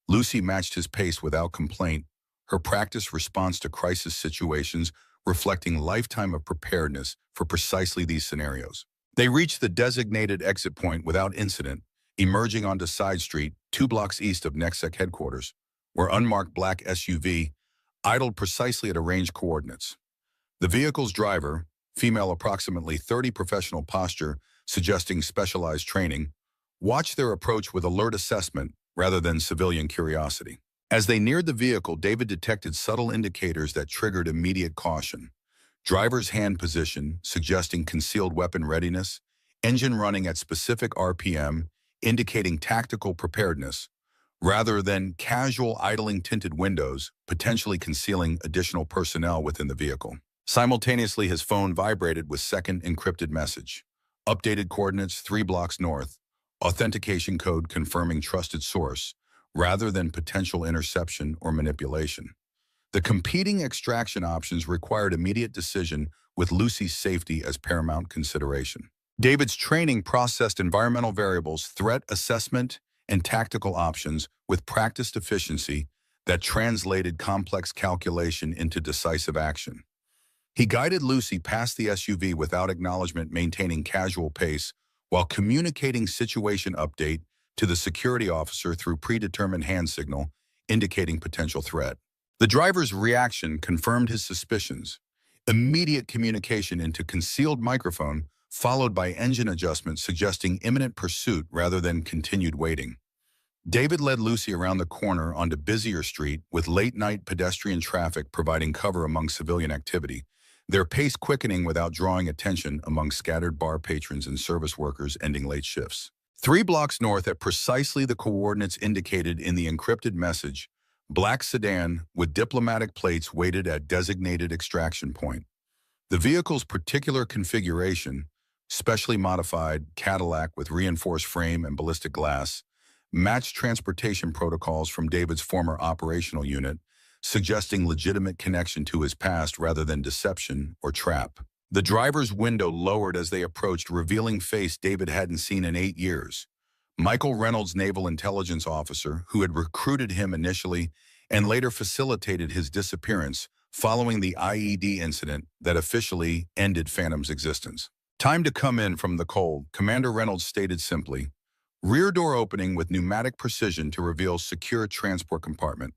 Lucy matched his pace without complaint, her practiced response to crisis situations reflecting lifetime of preparedness for precisely these scenarios. They reached the designated exit point without incident, emerging onto Side Street, 2 blocks east of NextSec headquarters, where unmarked black SUV idled precisely at arranged coordinates. The vehicle's driver, female, approximately 30, professional posture suggesting specialized training, watched their approach with alert assessment rather than civilian curiosity. As they neared the vehicle, David detected subtle indicators that triggered immediate caution. Driver's hand position, suggesting concealed weapon readiness, engine running at specific RPM, indicating tactical preparedness, rather than casual idling, tinted windows, potentially concealing additional personnel within the vehicle. Simultaneously, his phone vibrated with second encrypted message. Updated coordinates 3 blocks north, authentication code confirming trusted source, rather than potential interception or manipulation. The competing extraction options required immediate decision with Lucy's safety as paramount consideration. David's training processed environmental variables, threat assessment, and tactical options with practiced efficiency that translated complex calculation into decisive action. He guided Lucy past the SUV without acknowledgement, maintaining casual pace while communicating situation update to the security officer through predetermined hand signal, indicating potential threat. The driver's reaction confirmed his suspicions. Immediate communication into concealed microphone, followed by engine adjustment suggesting imminent pursuit rather than continued waiting. David led Lucy around the corner onto busier street with late-night pedestrian traffic providing cover among civilian activity, their pace quickening without drawing attention among scattered bar patrons and service workers ending late shifts. 3 blocks north at precisely the coordinates indicated in the encrypted message, black sedan with diplomatic plates waited at designated extraction point. The vehicle's particular configuration, specially modified Cadillac with reinforced frame and ballistic glass, matched transportation protocols from David's former operational unit, suggesting legitimate connection to his past rather than deception or trap. The driver's window lowered as they approached, revealing face David hadn't seen in 8 years. Michael Reynolds, naval intelligence officer, who had recruited him initially and later facilitated his disappearance following the IED incident that officially ended Phantom's existence. Time to come in from the cold, Commander Reynolds stated simply. Rear door opening with pneumatic precision to reveal secure transport compartment.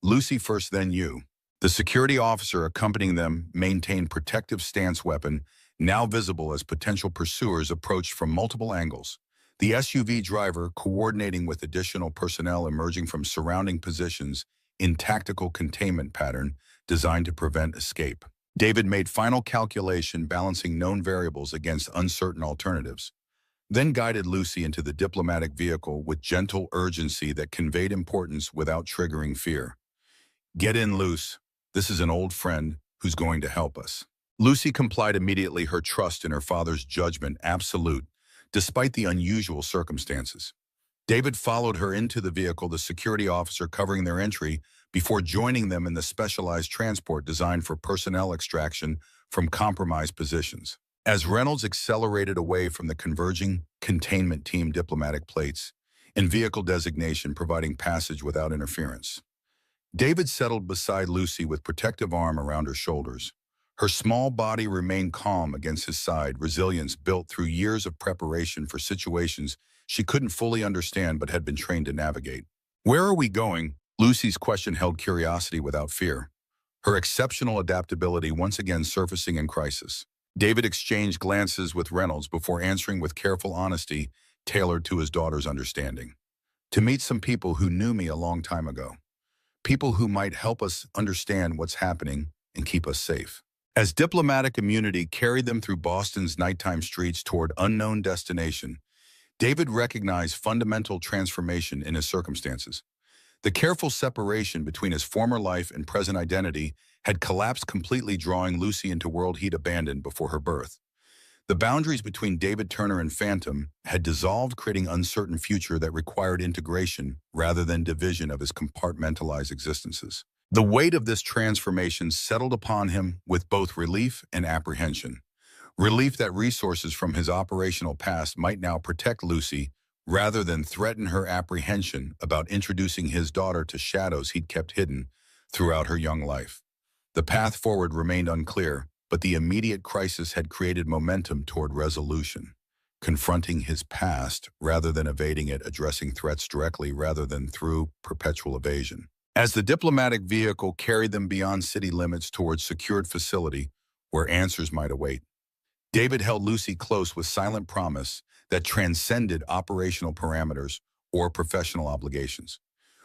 Lucy first, then you. The security officer accompanying them maintained protective stance, weapon now visible as potential pursuers approached from multiple angles. The SUV driver coordinating with additional personnel emerging from surrounding positions in tactical containment pattern designed to prevent escape. David made final calculation, balancing known variables against uncertain alternatives, then guided Lucy into the diplomatic vehicle with gentle urgency that conveyed importance without triggering fear. Get in, Luce. This is an old friend who's going to help us. Lucy complied immediately, her trust in her father's judgment absolute, despite the unusual circumstances. David followed her into the vehicle, the security officer covering their entry before joining them in the specialized transport designed for personnel extraction from compromised positions. As Reynolds accelerated away from the converging containment team, diplomatic plates and vehicle designation providing passage without interference, David settled beside Lucy with protective arm around her shoulders. Her small body remained calm against his side, resilience built through years of preparation for situations she couldn't fully understand but had been trained to navigate. Where are we going? Lucy's question held curiosity without fear, her exceptional adaptability once again surfacing in crisis. David exchanged glances with Reynolds before answering with careful honesty tailored to his daughter's understanding. To meet some people who knew me a long time ago. People who might help us understand what's happening and keep us safe. As diplomatic immunity carried them through Boston's nighttime streets toward unknown destination, David recognized fundamental transformation in his circumstances. The careful separation between his former life and present identity had collapsed completely, drawing Lucy into world he'd abandoned before her birth. The boundaries between David Turner and Phantom had dissolved, creating an uncertain future that required integration rather than division of his compartmentalized existences. The weight of this transformation settled upon him with both relief and apprehension. Relief that resources from his operational past might now protect Lucy rather than threaten her, apprehension about introducing his daughter to shadows he'd kept hidden throughout her young life. The path forward remained unclear, but the immediate crisis had created momentum toward resolution. Confronting his past rather than evading it, addressing threats directly rather than through perpetual evasion. As the diplomatic vehicle carried them beyond city limits towards secured facility where answers might await, David held Lucy close with silent promise that transcended operational parameters or professional obligations.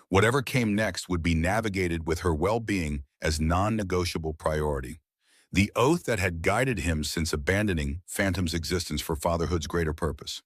Whatever came next would be navigated with her well-being as non-negotiable priority. The oath that had guided him since abandoning Phantom's existence for fatherhood's greater purpose.